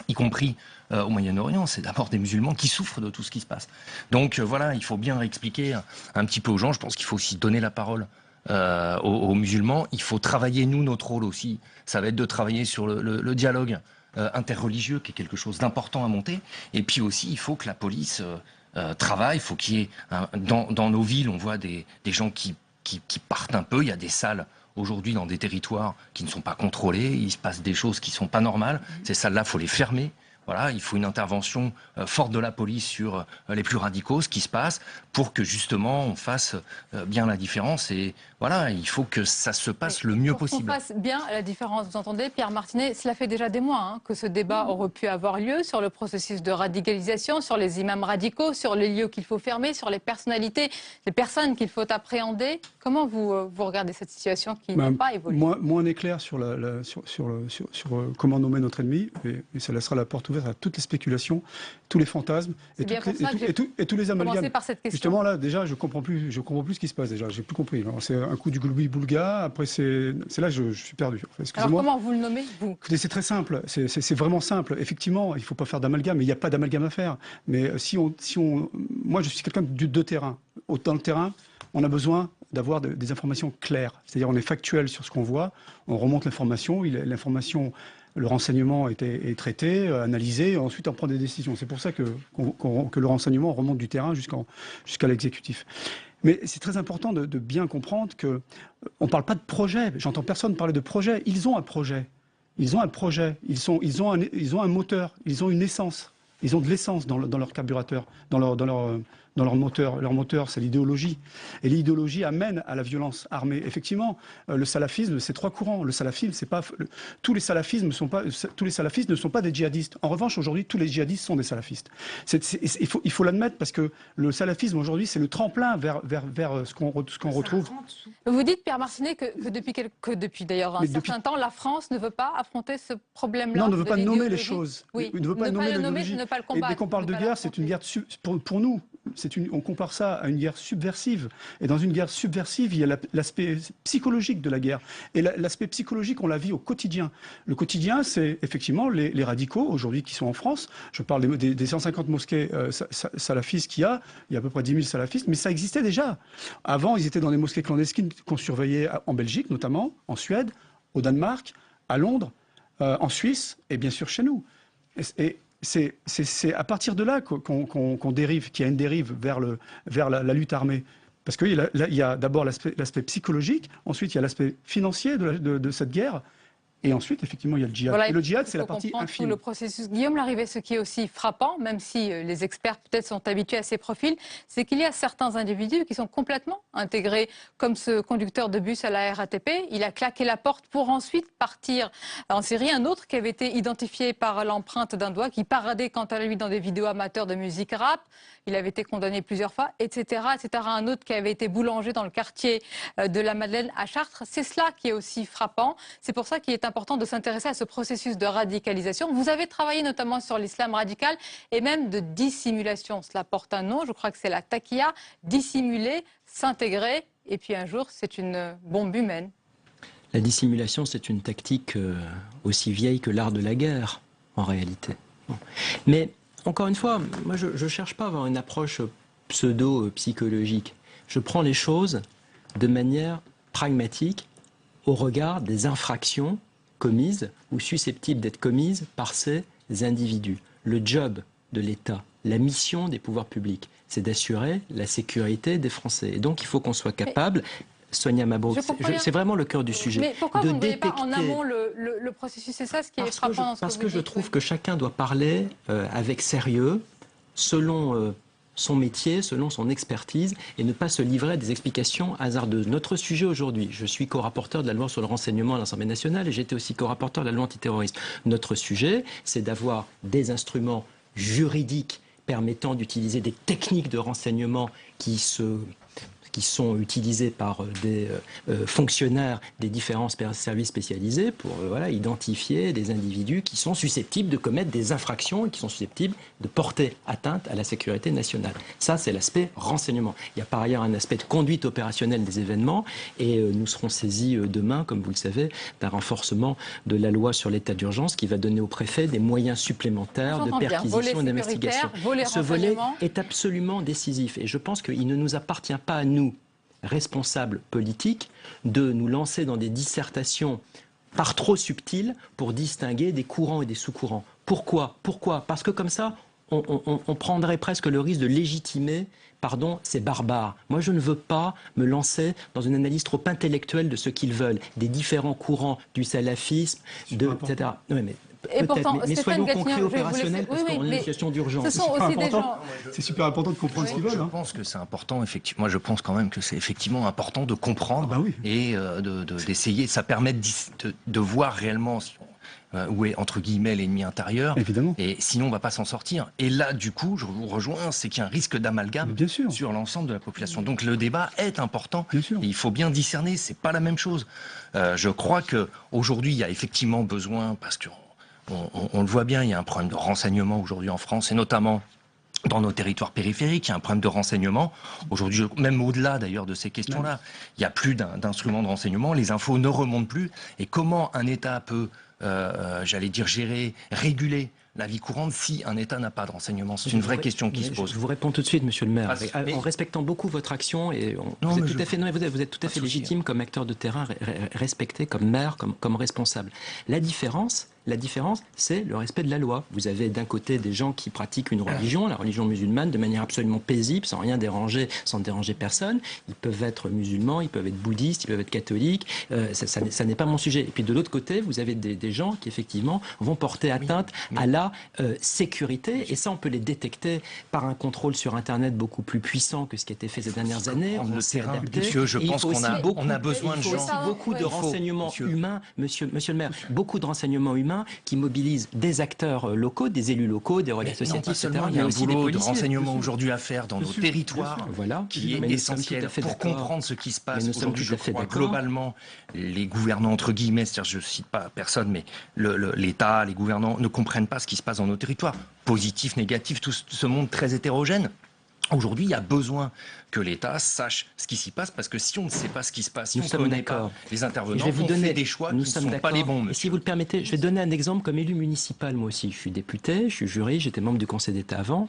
y compris au Moyen-Orient, c'est d'abord des musulmans qui souffrent de tout ce qui se passe. Donc voilà, il faut bien expliquer un petit peu aux gens. Je pense qu'il faut aussi donner la parole aux musulmans. Il faut travailler, nous, notre rôle aussi, ça va être de travailler sur le dialogue interreligieux, qui est quelque chose d'important à monter. Et puis aussi, il faut que la police travaille. Il faut qu'il y ait, dans nos villes, on voit des gens qui partent un peu. Il y a des salles aujourd'hui dans des territoires qui ne sont pas contrôlés, il se passe des choses qui ne sont pas normales. Ces salles-là, il faut les fermer. Voilà, il faut une intervention forte de la police sur les plus radicaux, ce qui se passe, pour que justement on fasse bien la différence. Et voilà, il faut que ça se passe le mieux possible. Pour qu'on fasse bien la différence, vous entendez, Pierre Martinet, cela fait déjà des mois que ce débat aurait pu avoir lieu sur le processus de radicalisation, sur les imams radicaux, sur les lieux qu'il faut fermer, sur les personnalités, les personnes qu'il faut appréhender. Comment vous regardez cette situation qui n'a pas évolué? Moi, on est clair sur comment nommer notre ennemi, et ça laissera la porte ouverte à toutes les spéculations, tous les fantasmes et tous les amalgames. Par cette question. Justement là, déjà, je comprends plus ce qui se passe. Déjà, j'ai plus compris. C'est un coup du gloubi-boulga. Après, c'est là que je suis perdu. En fait. Alors comment vous le nommez, vous? Écoutez, c'est très simple. C'est vraiment simple. Effectivement, il ne faut pas faire d'amalgame, mais il n'y a pas d'amalgame à faire. Mais moi, je suis quelqu'un de terrain. Dans le terrain, on a besoin d'avoir des informations claires. C'est-à-dire, on est factuel sur ce qu'on voit. On remonte l'information. Le renseignement est traité, analysé, et ensuite on prend des décisions. C'est pour ça que le renseignement remonte du terrain jusqu'à l'exécutif. Mais c'est très important de bien comprendre qu'on ne parle pas de projet. J'entends personne parler de projet. Ils ont un projet. Ils ont un projet. Ils ont un moteur. Ils ont une essence. Ils ont de l'essence dans leur carburateur, dans leur moteur. Leur moteur, c'est l'idéologie. Et l'idéologie amène à la violence armée. Effectivement, le salafisme, c'est 3 courants. Le salafisme, c'est pas tous les salafistes ne sont pas des djihadistes. En revanche, aujourd'hui, tous les djihadistes sont des salafistes. Il faut l'admettre parce que le salafisme aujourd'hui, c'est le tremplin vers ce qu'on retrouve. Vous dites, Pierre Marcinet, que depuis d'ailleurs un certain temps, la France ne veut pas affronter ce problème-là. Non, ne veut pas nommer les choses. Oui. Ne veut pas nommer l'idéologie. Ne pas le combattre. Et dès qu'on parle de guerre, c'est une guerre pour nous. On compare ça à une guerre subversive. Et dans une guerre subversive, il y a l'aspect psychologique de la guerre. Et l'aspect psychologique, on la vit au quotidien. Le quotidien, c'est effectivement les radicaux, aujourd'hui, qui sont en France. Je parle des 150 mosquées salafistes qu'il y a. Il y a à peu près 10 000 salafistes, mais ça existait déjà. Avant, ils étaient dans des mosquées clandestines qu'on surveillait en Belgique, notamment, en Suède, au Danemark, à Londres, en Suisse, et bien sûr chez nous. Et c'est à partir de là qu'on dérive, qu'il y a une dérive vers la lutte armée. Parce qu'il y a d'abord l'aspect psychologique, ensuite il y a l'aspect financier de cette guerre, et ensuite, effectivement, il y a le djihad. Voilà, et le djihad, c'est la partie infime. Tout le processus. Guillaume Larrivé, ce qui est aussi frappant, même si les experts peut-être sont habitués à ces profils, c'est qu'il y a certains individus qui sont complètement intégrés, comme ce conducteur de bus à la RATP. Il a claqué la porte pour ensuite partir en Syrie. Un autre qui avait été identifié par l'empreinte d'un doigt, qui paradait quant à lui dans des vidéos amateurs de musique rap. Il avait été condamné plusieurs fois, etc., etc. Un autre qui avait été boulanger dans le quartier de la Madeleine à Chartres. C'est cela qui est aussi frappant. C'est pour ça qu'il est important de s'intéresser à ce processus de radicalisation. Vous avez travaillé notamment sur l'islam radical et même de dissimulation. Cela porte un nom, je crois que c'est la taqiya, dissimuler, s'intégrer, et puis un jour, c'est une bombe humaine. La dissimulation, c'est une tactique aussi vieille que l'art de la guerre, en réalité. Mais, encore une fois, moi, je ne cherche pas à avoir une approche pseudo-psychologique. Je prends les choses de manière pragmatique au regard des infractions commises ou susceptibles d'être commises par ces individus. Le job de l'État, la mission des pouvoirs publics, c'est d'assurer la sécurité des Français. Et donc, il faut qu'on soit capable... Sonia Mabrouk, c'est vraiment le cœur du sujet. Mais pourquoi vous ne voyez pas en amont le processus? C'est ça ce qui est frappant. Parce que je trouve que chacun doit parler avec sérieux, selon son métier, selon son expertise, et ne pas se livrer à des explications hasardeuses. Notre sujet aujourd'hui, je suis co-rapporteur de la loi sur le renseignement à l'Assemblée nationale et j'étais aussi co-rapporteur de la loi antiterroriste. Notre sujet, c'est d'avoir des instruments juridiques permettant d'utiliser des techniques de renseignement qui sont utilisés par des fonctionnaires des différents services spécialisés pour identifier des individus qui sont susceptibles de commettre des infractions et qui sont susceptibles de porter atteinte à la sécurité nationale. Ça, c'est l'aspect renseignement. Il y a par ailleurs un aspect de conduite opérationnelle des événements et nous serons saisis demain, comme vous le savez, d'un renforcement de la loi sur l'état d'urgence qui va donner au préfet des moyens supplémentaires de perquisition et d'investigation. Ce volet est absolument décisif et je pense qu'il ne nous appartient pas à nous, responsables politiques, de nous lancer dans des dissertations par trop subtiles pour distinguer des courants et des sous-courants. Pourquoi? Parce que comme ça, on prendrait presque le risque de légitimer, ces barbares. Moi, je ne veux pas me lancer dans une analyse trop intellectuelle de ce qu'ils veulent, des différents courants du salafisme, etc. Oui, mais soyons concrets, opérationnels, parce qu'on est dans une situation d'urgence. C'est super important de comprendre ce qu'ils veulent. Je pense que c'est important, effectivement. Moi, je pense quand même que c'est effectivement important de comprendre et d'essayer. Ça permet de voir réellement où est, entre guillemets, l'ennemi intérieur. Évidemment. Et sinon, on ne va pas s'en sortir. Et là, du coup, je vous rejoins, c'est qu'il y a un risque d'amalgame sur l'ensemble de la population. Donc le débat est important. Et il faut bien discerner, c'est pas la même chose. Je crois qu'aujourd'hui, il y a effectivement besoin, parce qu'on le voit bien, il y a un problème de renseignement aujourd'hui en France, et notamment dans nos territoires périphériques, il y a un problème de renseignement. Aujourd'hui, même au-delà d'ailleurs de ces questions-là, il n'y a plus d'instruments de renseignement, les infos ne remontent plus. Et comment un État peut, j'allais dire, gérer, réguler la vie courante si un État n'a pas de renseignement? C'est une vraie question qui se pose. Je vous réponds tout de suite, monsieur le maire, en respectant beaucoup votre action, et vous êtes tout à fait légitime comme acteur de terrain, respecté comme maire, comme responsable. La différence, La différence, c'est le respect de la loi. Vous avez d'un côté des gens qui pratiquent une religion, la religion musulmane, de manière absolument paisible, sans rien déranger, sans déranger personne. Ils peuvent être musulmans, ils peuvent être bouddhistes, ils peuvent être catholiques. Ça n'est pas mon sujet. Et puis de l'autre côté, vous avez des gens qui effectivement vont porter atteinte à la sécurité. Et ça, on peut les détecter par un contrôle sur Internet beaucoup plus puissant que ce qui a été fait ces dernières années. On s'est adapté. Monsieur, je pense qu'on a besoin de gens. Il faut aussi beaucoup de renseignements humains, monsieur le maire, beaucoup de renseignements humains qui mobilisent des acteurs locaux, des élus locaux, des relais associatifs, etc. Il y a un boulot de renseignement aujourd'hui à faire dans nos territoires qui est essentiel pour comprendre ce qui se passe. Aujourd'hui, je crois globalement, les gouvernants, entre guillemets, c'est-à-dire je ne cite pas personne, mais l'État, les gouvernants ne comprennent pas ce qui se passe dans nos territoires. Positif, négatif, tout ce monde très hétérogène. Aujourd'hui, il y a besoin que l'État sache ce qui s'y passe, parce que si on ne sait pas ce qui se passe, si on ne connaît pas les intervenants, on fait des choix qui ne sont pas les bons. Et si vous le permettez, je vais donner un exemple comme élu municipal. Moi aussi, je suis député, je suis jury, j'étais membre du Conseil d'État avant,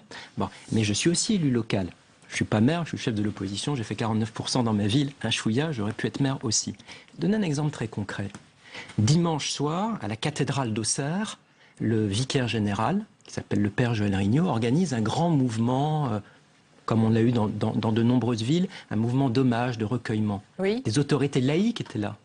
mais je suis aussi élu local. Je ne suis pas maire, je suis chef de l'opposition, j'ai fait 49% dans ma ville, un chouïa, j'aurais pu être maire aussi. Je vais donner un exemple très concret. Dimanche soir, à la cathédrale d'Auxerre, le vicaire général, qui s'appelle le père Joël Rignot, organise un grand mouvement comme on l'a eu dans de nombreuses villes, un mouvement d'hommage, de recueillement. Oui. Les autorités laïques étaient là.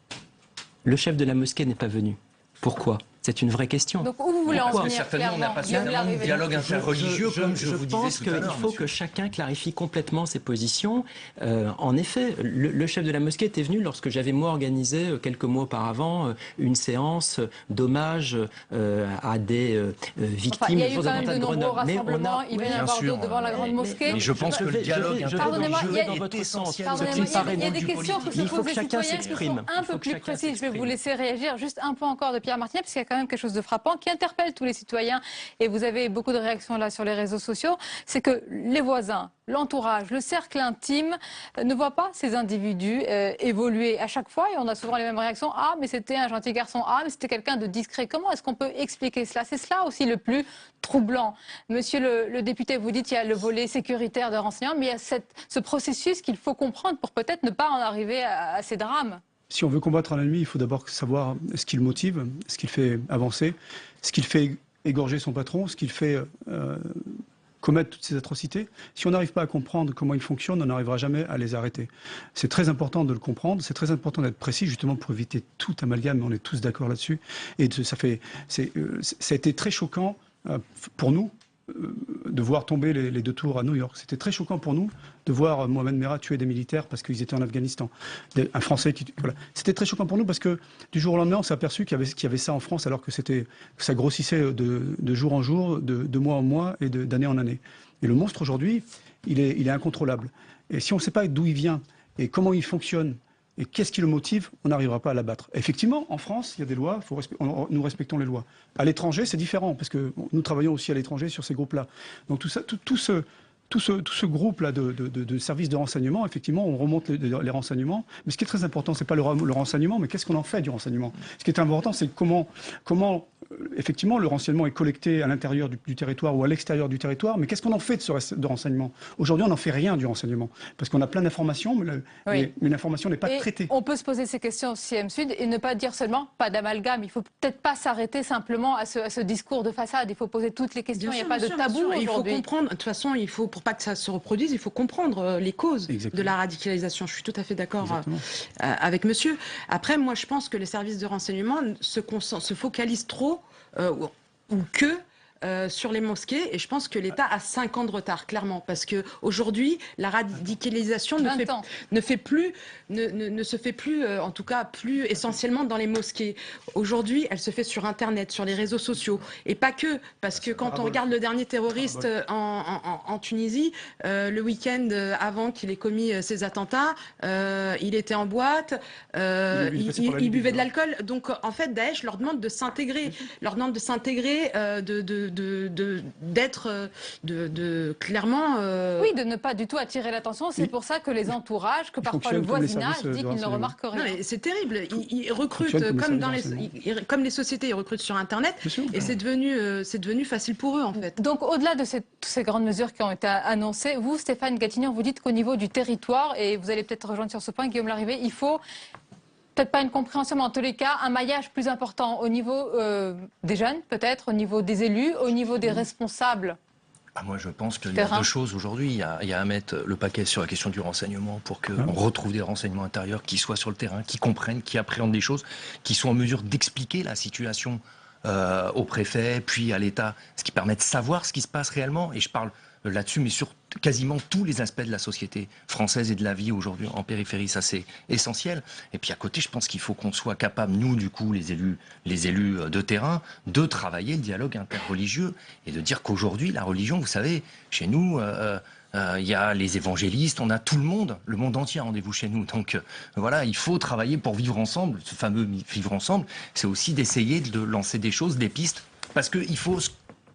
Le chef de la mosquée n'est pas venu. Pourquoi ? C'est une vraie question. Donc où vous voulez en venir, certainement, on n'a pas de dialogue interreligieux, comme je vous disais tout à l'heure. Je pense qu'il faut que chacun clarifie complètement ses positions. En effet, le chef de la mosquée était venu lorsque j'avais moi organisé quelques mois auparavant une séance d'hommage à des victimes. Il y a eu quand même de nombreux rassemblements. Il va y en avoir d'autres devant la grande mosquée. Mais je pense que le dialogue interreligieux est essentiel. Il y a des questions que se posent les citoyens qui sont un peu plus précises. Je vais vous laisser réagir. Juste un point encore de Pierre Martinet, parce qu'il y a quand même quelque chose de frappant qui interpelle tous les citoyens, et vous avez beaucoup de réactions là sur les réseaux sociaux, c'est que les voisins, l'entourage, le cercle intime ne voient pas ces individus évoluer à chaque fois, et on a souvent les mêmes réactions. Ah, mais c'était un gentil garçon. Ah, mais c'était quelqu'un de discret. Comment est-ce qu'on peut expliquer cela? C'est cela aussi le plus troublant. Monsieur le député, vous dites qu'il y a le volet sécuritaire de renseignement, mais il y a ce processus qu'il faut comprendre pour peut-être ne pas en arriver à ces drames. Si on veut combattre un ennemi, il faut d'abord savoir ce qui le motive, ce qui le fait avancer, ce qui le fait égorger son patron, ce qui le fait commettre toutes ces atrocités. Si on n'arrive pas à comprendre comment ils fonctionnent, on n'arrivera jamais à les arrêter. C'est très important de le comprendre, c'est très important d'être précis, justement pour éviter tout amalgame, on est tous d'accord là-dessus. Et ça a été très choquant pour nous de voir tomber les deux tours à New York. C'était très choquant pour nous de voir Mohamed Merah tuer des militaires parce qu'ils étaient en Afghanistan. Un Français qui... Voilà. C'était très choquant pour nous parce que du jour au lendemain, on s'est aperçu qu'il y avait ça en France alors que ça grossissait de jour en jour, de mois en mois et d'année en année. Et le monstre aujourd'hui, il est incontrôlable. Et si on ne sait pas d'où il vient et comment il fonctionne, et qu'est-ce qui le motive, on n'arrivera pas à l'abattre. Effectivement, en France, il y a des lois, nous respectons les lois. À l'étranger, c'est différent, parce que nous travaillons aussi à l'étranger sur ces groupes-là. Donc tout ce groupe-là de services de renseignement, effectivement, on remonte les renseignements. Mais ce qui est très important, ce n'est pas le renseignement, mais qu'est-ce qu'on en fait du renseignement? Ce qui est important, c'est comment effectivement, le renseignement est collecté à l'intérieur du territoire ou à l'extérieur du territoire, mais qu'est-ce qu'on en fait de renseignement? Aujourd'hui, on n'en fait rien du renseignement, parce qu'on a plein d'informations, mais l'information n'est pas traitée. On peut se poser ces questions au CM Sud et ne pas dire seulement pas d'amalgame. Il ne faut peut-être pas s'arrêter simplement à ce discours de façade. Il faut poser toutes les questions, il n'y a pas de tabou aujourd'hui. Il faut comprendre, de toute façon, pour pas que ça se reproduise, il faut comprendre les causes de la radicalisation. Je suis tout à fait d'accord avec monsieur. Après, moi, je pense que les services de renseignement se focalisent trop ou que sur les mosquées, et je pense que l'État a 5 ans de retard, clairement, parce que aujourd'hui la radicalisation ne se fait plus, en tout cas plus essentiellement dans les mosquées. Aujourd'hui, elle se fait sur Internet, sur les réseaux sociaux, et pas que, parce que quand on regarde le dernier terroriste en Tunisie, le week-end avant qu'il ait commis ses attentats, il était en boîte, il buvait de l'alcool. Donc en fait, Daesh leur demande de s'intégrer, d'être clairement... Oui, de ne pas du tout attirer l'attention. C'est pour ça que les entourages, que parfois le voisinage dit qu'ils ne remarquent rien. C'est terrible. Ils recrutent, comme les sociétés, ils recrutent sur Internet, et c'est devenu facile pour eux, en fait. Donc, au-delà de ces grandes mesures qui ont été annoncées, vous, Stéphane Gatignon, vous dites qu'au niveau du territoire, et vous allez peut-être rejoindre sur ce point, Guillaume Larrivé, il faut Peut-être pas une compréhension, mais en tous les cas, un maillage plus important au niveau des jeunes, peut-être, au niveau des élus, au niveau des responsables. Moi, je pense qu'il y a deux choses aujourd'hui. Il y a à mettre le paquet sur la question du renseignement pour qu'on retrouve des renseignements intérieurs qui soient sur le terrain, qui comprennent, qui appréhendent des choses, qui soient en mesure d'expliquer la situation au préfet, puis à l'État, ce qui permet de savoir ce qui se passe réellement. Et je parle là-dessus, mais sur quasiment tous les aspects de la société française et de la vie aujourd'hui en périphérie, ça c'est essentiel. Et puis à côté, je pense qu'il faut qu'on soit capable, nous du coup, les élus de terrain, de travailler le dialogue interreligieux et de dire qu'aujourd'hui, la religion, vous savez, chez nous, il y a les évangélistes, on a tout le monde entier a rendez-vous chez nous. Donc voilà, il faut travailler pour vivre ensemble. Ce fameux vivre ensemble, c'est aussi d'essayer de lancer des choses, des pistes, parce qu'il faut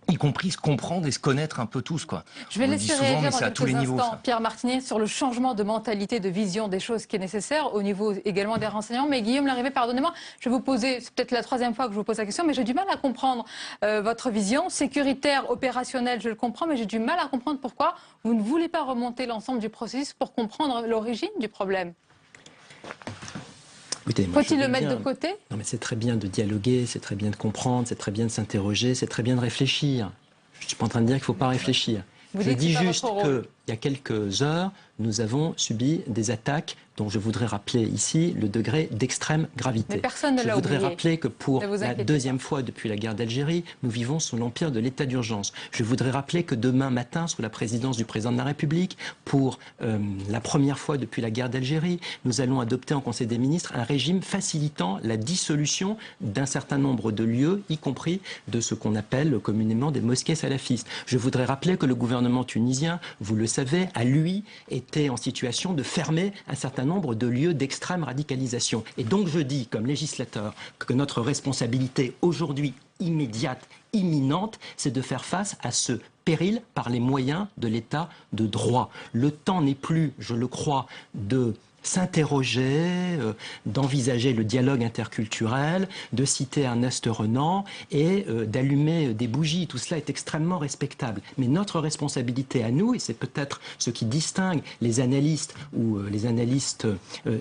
y compris se comprendre et se connaître un peu tous, quoi. Je vais laisser réagir dans quelques instants Pierre Martinet sur le changement de mentalité, de vision des choses qui est nécessaire au niveau également des renseignements. Mais Guillaume Larrivé, pardonnez-moi, je vais vous poser, c'est peut-être la troisième fois que je vous pose la question, mais j'ai du mal à comprendre votre vision sécuritaire, opérationnelle, je le comprends, mais j'ai du mal à comprendre pourquoi vous ne voulez pas remonter l'ensemble du processus pour comprendre l'origine du problème. Faut-il le mettre de côté? Non, mais c'est très bien de dialoguer, c'est très bien de comprendre, c'est très bien de s'interroger, c'est très bien de réfléchir. Je ne suis pas en train de dire qu'il ne faut pas réfléchir. Je dis juste qu'il y a quelques heures, nous avons subi des attaques dont je voudrais rappeler ici le degré d'extrême gravité. Mais personne ne l'a oublié. Je voudrais rappeler que pour la deuxième fois depuis la guerre d'Algérie, nous vivons sous l'empire de l'état d'urgence. Je voudrais rappeler que demain matin, sous la présidence du président de la République, pour la première fois depuis la guerre d'Algérie, nous allons adopter en Conseil des ministres un régime facilitant la dissolution d'un certain nombre de lieux, y compris de ce qu'on appelle communément des mosquées salafistes. Je voudrais rappeler que le gouvernement tunisien, vous le savez, a lui été en situation de fermer un certain nombre de lieux d'extrême radicalisation. Et donc je dis, comme législateur, que notre responsabilité aujourd'hui immédiate, imminente, c'est de faire face à ce péril par les moyens de l'état de droit. Le temps n'est plus, je le crois, de s'interroger, d'envisager le dialogue interculturel, de citer Ernest Renan et d'allumer des bougies. Tout cela est extrêmement respectable. Mais notre responsabilité à nous, et c'est peut-être ce qui distingue les analystes ou les analystes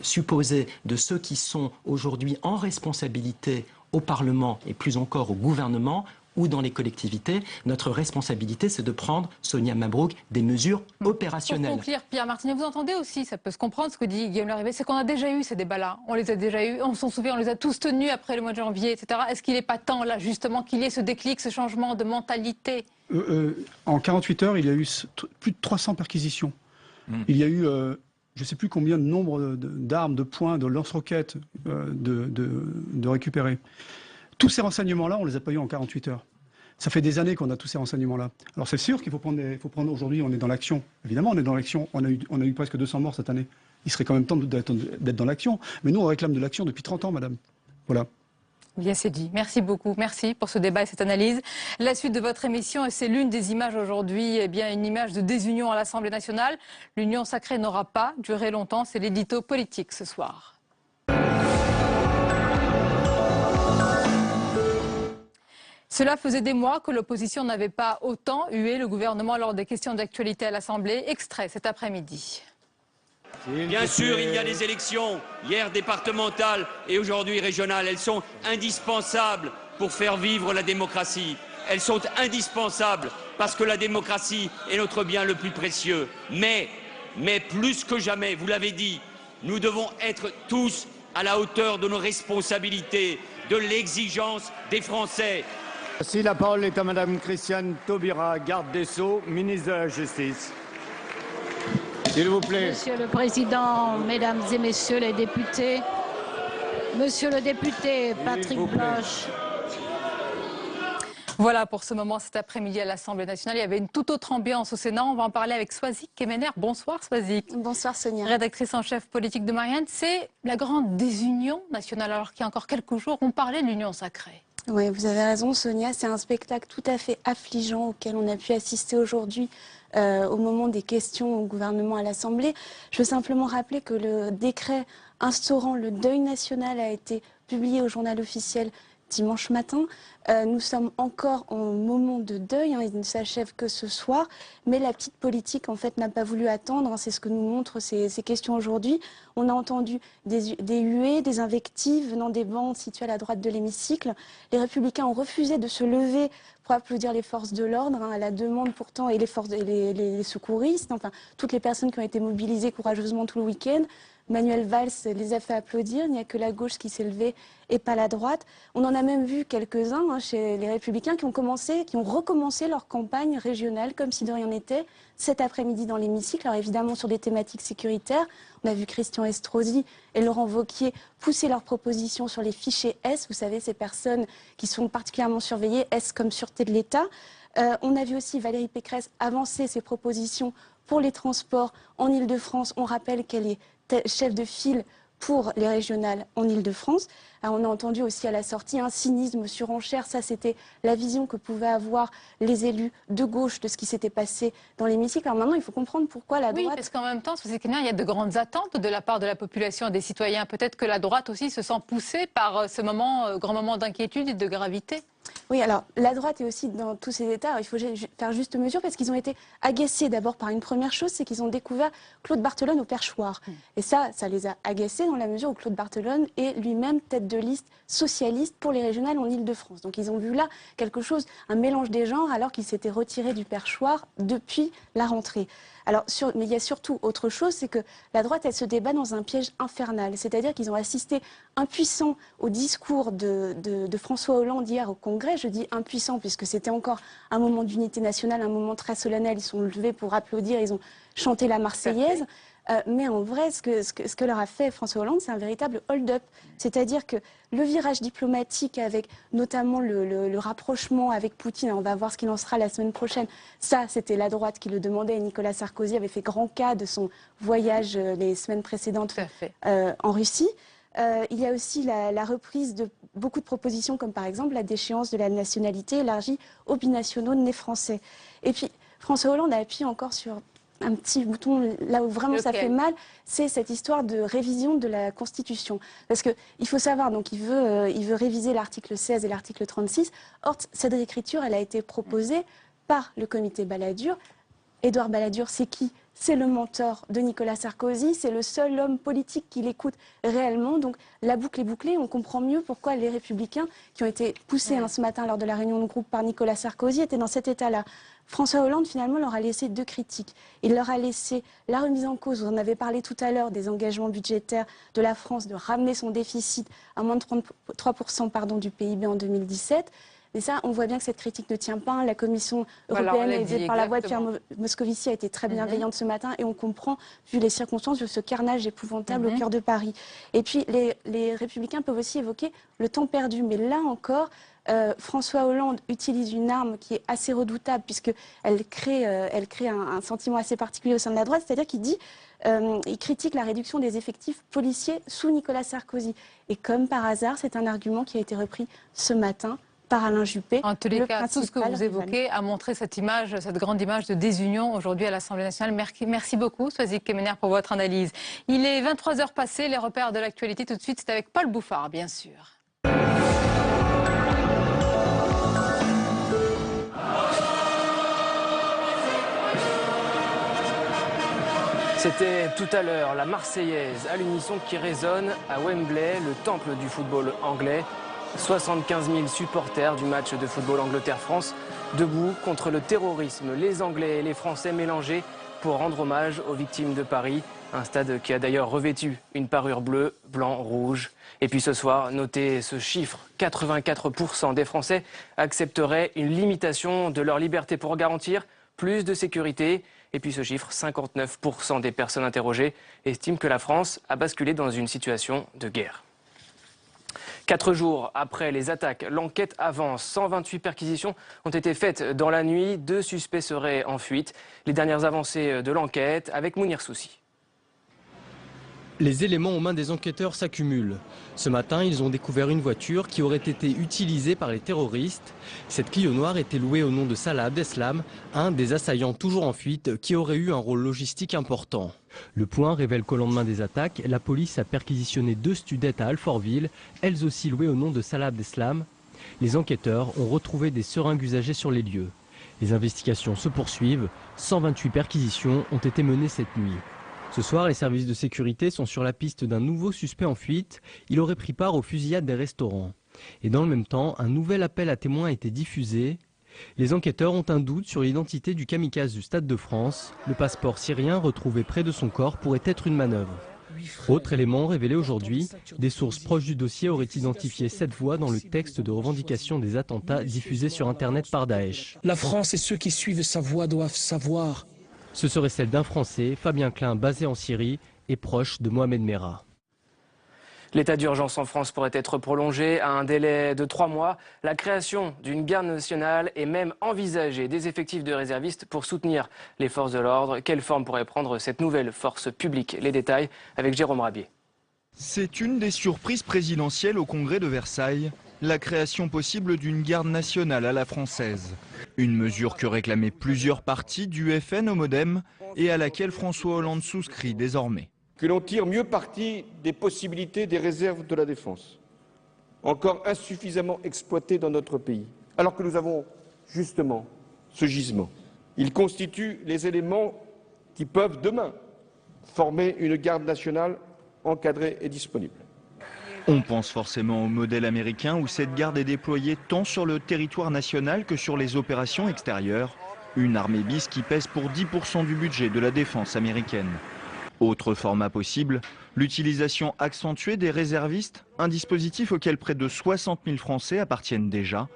supposés de ceux qui sont aujourd'hui en responsabilité au Parlement et plus encore au gouvernement, ou dans les collectivités, notre responsabilité, c'est de prendre, Sonia Mabrouk, des mesures opérationnelles. Pour conclure, Pierre Martinet, vous entendez aussi, ça peut se comprendre ce que dit Guillaume Larrivé, c'est qu'on a déjà eu ces débats-là, on les a déjà eus, on s'en souvient, on les a tous tenus après le mois de janvier, etc. Est-ce qu'il n'est pas temps, là, justement, qu'il y ait ce déclic, ce changement de mentalité? En 48 heures, il y a eu plus de 300 perquisitions. Il y a eu... je ne sais plus combien de nombre d'armes, de poings, de lance-roquettes de récupérer. Tous ces renseignements-là, on ne les a pas eu en 48 heures. Ça fait des années qu'on a tous ces renseignements-là. Alors c'est sûr qu'il faut prendre aujourd'hui, on est dans l'action. Évidemment, on est dans l'action. On a eu presque 200 morts cette année. Il serait quand même temps d'être dans l'action. Mais nous, on réclame de l'action depuis 30 ans, madame. Voilà. Bien, c'est dit. Merci beaucoup. Merci pour ce débat et cette analyse. La suite de votre émission, et c'est l'une des images aujourd'hui, eh bien, une image de désunion à l'Assemblée nationale. L'union sacrée n'aura pas duré longtemps. C'est l'édito politique ce soir. Cela faisait des mois que l'opposition n'avait pas autant hué le gouvernement lors des questions d'actualité à l'Assemblée. Extrait cet après-midi. Bien sûr, il y a des élections, hier départementales et aujourd'hui régionales. Elles sont indispensables pour faire vivre la démocratie. Elles sont indispensables parce que la démocratie est notre bien le plus précieux. Mais plus que jamais, vous l'avez dit, nous devons être tous à la hauteur de nos responsabilités, de l'exigence des Français. Merci. La parole est à Madame Christiane Taubira, garde des Sceaux, ministre de la Justice. S'il vous plaît. Monsieur le Président, Mesdames et Messieurs les députés, Monsieur le député Patrick Bloch. Voilà pour ce moment cet après-midi à l'Assemblée nationale. Il y avait une toute autre ambiance au Sénat. On va en parler avec Swazik Kemener. Bonsoir Swazik. Bonsoir Sonia. Rédactrice en chef politique de Marianne. C'est la grande désunion nationale alors qu'il y a encore quelques jours, on parlait de l'union sacrée. Oui, vous avez raison Sonia. C'est un spectacle tout à fait affligeant auquel on a pu assister aujourd'hui au moment des questions au gouvernement à l'Assemblée. Je veux simplement rappeler que le décret instaurant le deuil national a été publié au journal officiel dimanche matin. Nous sommes encore en moment de deuil, il ne s'achève que ce soir, mais la petite politique en fait n'a pas voulu attendre, c'est ce que nous montrent ces questions aujourd'hui. On a entendu des huées, des invectives venant des bancs situés à la droite de l'hémicycle. Les Républicains ont refusé de se lever pour applaudir les forces de l'ordre, à la demande pourtant, et les secouristes, enfin toutes les personnes qui ont été mobilisées courageusement tout le week-end. Manuel Valls les a fait applaudir, il n'y a que la gauche qui s'est levée et pas la droite. On en a même vu quelques-uns chez les Républicains qui ont recommencé leur campagne régionale comme si de rien n'était cet après-midi dans l'hémicycle. Alors évidemment sur des thématiques sécuritaires, on a vu Christian Estrosi et Laurent Wauquiez pousser leurs propositions sur les fichiers S, vous savez ces personnes qui sont particulièrement surveillées, S comme sûreté de l'État. On a vu aussi Valérie Pécresse avancer ses propositions pour les transports en Ile-de-France. On rappelle qu'elle est chef de file pour les régionales en Ile-de-France. On a entendu aussi à la sortie un cynisme surenchère. Ça, c'était la vision que pouvaient avoir les élus de gauche de ce qui s'était passé dans l'hémicycle. Alors maintenant, il faut comprendre pourquoi la droite... Oui, parce qu'en même temps, il y a de grandes attentes de la part de la population et des citoyens. Peut-être que la droite aussi se sent poussée par ce grand moment d'inquiétude et de gravité. Oui, alors la droite est aussi dans tous ces états. Alors, il faut faire juste mesure parce qu'ils ont été agacés d'abord par une première chose, c'est qu'ils ont découvert Claude Barthelone au perchoir. Et ça les a agacés dans la mesure où Claude Barthelone est lui-même tête de liste socialiste pour les régionales en Ile-de-France. Donc ils ont vu là quelque chose, un mélange des genres alors qu'ils s'étaient retirés du perchoir depuis la rentrée. Alors, mais il y a surtout autre chose, c'est que la droite, elle se débat dans un piège infernal. C'est-à-dire qu'ils ont assisté impuissants au discours de François Hollande hier au Congrès. Je dis impuissants puisque c'était encore un moment d'unité nationale, un moment très solennel. Ils sont levés pour applaudir, ils ont chanté la Marseillaise. Mais en vrai, ce que leur a fait François Hollande, c'est un véritable hold-up. C'est-à-dire que le virage diplomatique avec notamment le rapprochement avec Poutine, on va voir ce qu'il en sera la semaine prochaine, ça c'était la droite qui le demandait et Nicolas Sarkozy avait fait grand cas de son voyage les semaines précédentes en Russie. Il y a aussi la reprise de beaucoup de propositions comme par exemple la déchéance de la nationalité élargie aux binationaux nés français. Et puis François Hollande a appuyé encore sur un petit bouton là où vraiment ça fait mal, c'est cette histoire de révision de la Constitution. Parce qu'il faut savoir, donc il veut réviser l'article 16 et l'article 36. Or, cette réécriture, elle a été proposée par le comité Balladur. Édouard Balladur, c'est qui? C'est le mentor de Nicolas Sarkozy, c'est le seul homme politique qui l'écoute réellement. Donc la boucle est bouclée, on comprend mieux pourquoi les Républicains, qui ont été poussés ce matin lors de la réunion de groupe par Nicolas Sarkozy, étaient dans cet état-là. François Hollande, finalement, leur a laissé deux critiques. Il leur a laissé la remise en cause, vous en avez parlé tout à l'heure, des engagements budgétaires de la France de ramener son déficit à moins de 3% du PIB en 2017. Et ça, on voit bien que cette critique ne tient pas. La Commission européenne, aidée par la voix de Pierre Moscovici, a été très bienveillante ce matin. Et on comprend, vu les circonstances, vu ce carnage épouvantable au cœur de Paris. Et puis, les Républicains peuvent aussi évoquer le temps perdu. Mais là encore, François Hollande utilise une arme qui est assez redoutable, puisqu'elle crée un sentiment assez particulier au sein de la droite. C'est-à-dire qu'il dit... il critique la réduction des effectifs policiers sous Nicolas Sarkozy. Et comme par hasard, c'est un argument qui a été repris ce matin par Alain Juppé. En tous les cas, tout ce que vous évoquez a montré cette image, cette grande image de désunion aujourd'hui à l'Assemblée nationale. Merci beaucoup, Soisy Kemener, pour votre analyse. Il est 23h passé, les repères de l'actualité. Tout de suite, c'est avec Paul Bouffard, bien sûr. C'était tout à l'heure la Marseillaise à l'unisson qui résonne à Wembley, le temple du football anglais. 75 000 supporters du match de football Angleterre-France, debout contre le terrorisme, les Anglais et les Français mélangés pour rendre hommage aux victimes de Paris. Un stade qui a d'ailleurs revêtu une parure bleue, blanc, rouge. Et puis ce soir, notez ce chiffre, 84% des Français accepteraient une limitation de leur liberté pour garantir plus de sécurité. Et puis ce chiffre, 59% des personnes interrogées estiment que la France a basculé dans une situation de guerre. 4 jours après les attaques, l'enquête avance. 128 perquisitions ont été faites dans la nuit. 2 suspects seraient en fuite. Les dernières avancées de l'enquête avec Mounir Soussi. Les éléments aux mains des enquêteurs s'accumulent. Ce matin, ils ont découvert une voiture qui aurait été utilisée par les terroristes. Cette Clio noire était louée au nom de Salah Abdeslam, un des assaillants toujours en fuite qui aurait eu un rôle logistique important. Le Point révèle qu'au lendemain des attaques, la police a perquisitionné 2 studettes à Alfortville, elles aussi louées au nom de Salah Abdeslam, Les enquêteurs ont retrouvé des seringues usagées sur les lieux. Les investigations se poursuivent. 128 perquisitions ont été menées cette nuit. Ce soir, les services de sécurité sont sur la piste d'un nouveau suspect en fuite. Il aurait pris part aux fusillades des restaurants. Et dans le même temps, un nouvel appel à témoins a été diffusé. Les enquêteurs ont un doute sur l'identité du kamikaze du Stade de France. Le passeport syrien retrouvé près de son corps pourrait être une manœuvre. Autre élément révélé aujourd'hui, des sources proches du dossier auraient identifié cette voix dans le texte de revendication des attentats diffusés sur Internet par Daesh. La France et ceux qui suivent sa voix doivent savoir. Ce serait celle d'un Français, Fabien Klein, basé en Syrie et proche de Mohamed Merah. L'état d'urgence en France pourrait être prolongé à un délai de 3 mois. La création d'une garde nationale est même envisagée. Des effectifs de réservistes pour soutenir les forces de l'ordre. Quelle forme pourrait prendre cette nouvelle force publique? Les détails avec Jérôme Rabier. C'est une des surprises présidentielles au congrès de Versailles. La création possible d'une garde nationale à la française. Une mesure que réclamaient plusieurs partis du FN au MoDem et à laquelle François Hollande souscrit désormais. Que l'on tire mieux parti des possibilités des réserves de la défense, encore insuffisamment exploitées dans notre pays, alors que nous avons justement ce gisement. Il constitue les éléments qui peuvent demain former une garde nationale encadrée et disponible. On pense forcément au modèle américain où cette garde est déployée tant sur le territoire national que sur les opérations extérieures. Une armée bis qui pèse pour 10% du budget de la défense américaine. Autre format possible, l'utilisation accentuée des réservistes, un dispositif auquel près de 60 000 Français appartiennent déjà.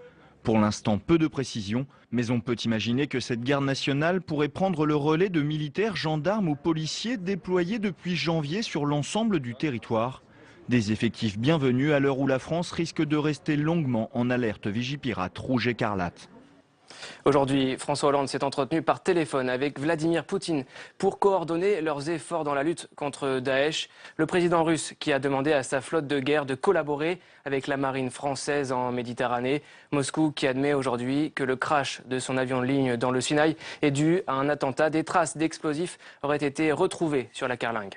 Pour l'instant, peu de précisions, mais on peut imaginer que cette garde nationale pourrait prendre le relais de militaires, gendarmes ou policiers déployés depuis janvier sur l'ensemble du territoire. Des effectifs bienvenus à l'heure où la France risque de rester longuement en alerte Vigipirate rouge écarlate. Aujourd'hui, François Hollande s'est entretenu par téléphone avec Vladimir Poutine pour coordonner leurs efforts dans la lutte contre Daesh. Le président russe qui a demandé à sa flotte de guerre de collaborer avec la marine française en Méditerranée. Moscou qui admet aujourd'hui que le crash de son avion de ligne dans le Sinaï est dû à un attentat. Des traces d'explosifs auraient été retrouvées sur la carlingue.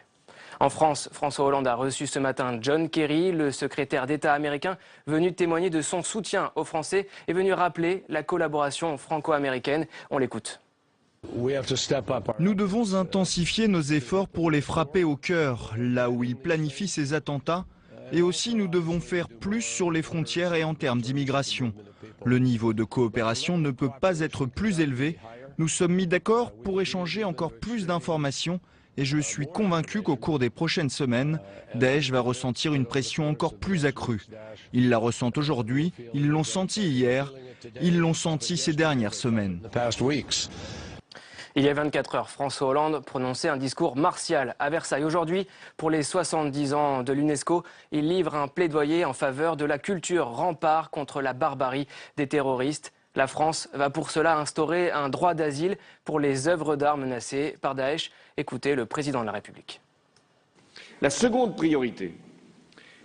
En France, François Hollande a reçu ce matin John Kerry, le secrétaire d'État américain, venu témoigner de son soutien aux Français et venu rappeler la collaboration franco-américaine. On l'écoute. Nous devons intensifier nos efforts pour les frapper au cœur, là où ils planifient ces attentats. Et aussi, nous devons faire plus sur les frontières et en termes d'immigration. Le niveau de coopération ne peut pas être plus élevé. Nous sommes mis d'accord pour échanger encore plus d'informations. Et je suis convaincu qu'au cours des prochaines semaines, Daesh va ressentir une pression encore plus accrue. Ils la ressentent aujourd'hui, ils l'ont senti hier, ils l'ont senti ces dernières semaines. Il y a 24 heures, François Hollande prononçait un discours martial à Versailles. Aujourd'hui, pour les 70 ans de l'UNESCO, il livre un plaidoyer en faveur de la culture rempart contre la barbarie des terroristes. La France va pour cela instaurer un droit d'asile pour les œuvres d'art menacées par Daesh. Écoutez le président de la République. La seconde priorité,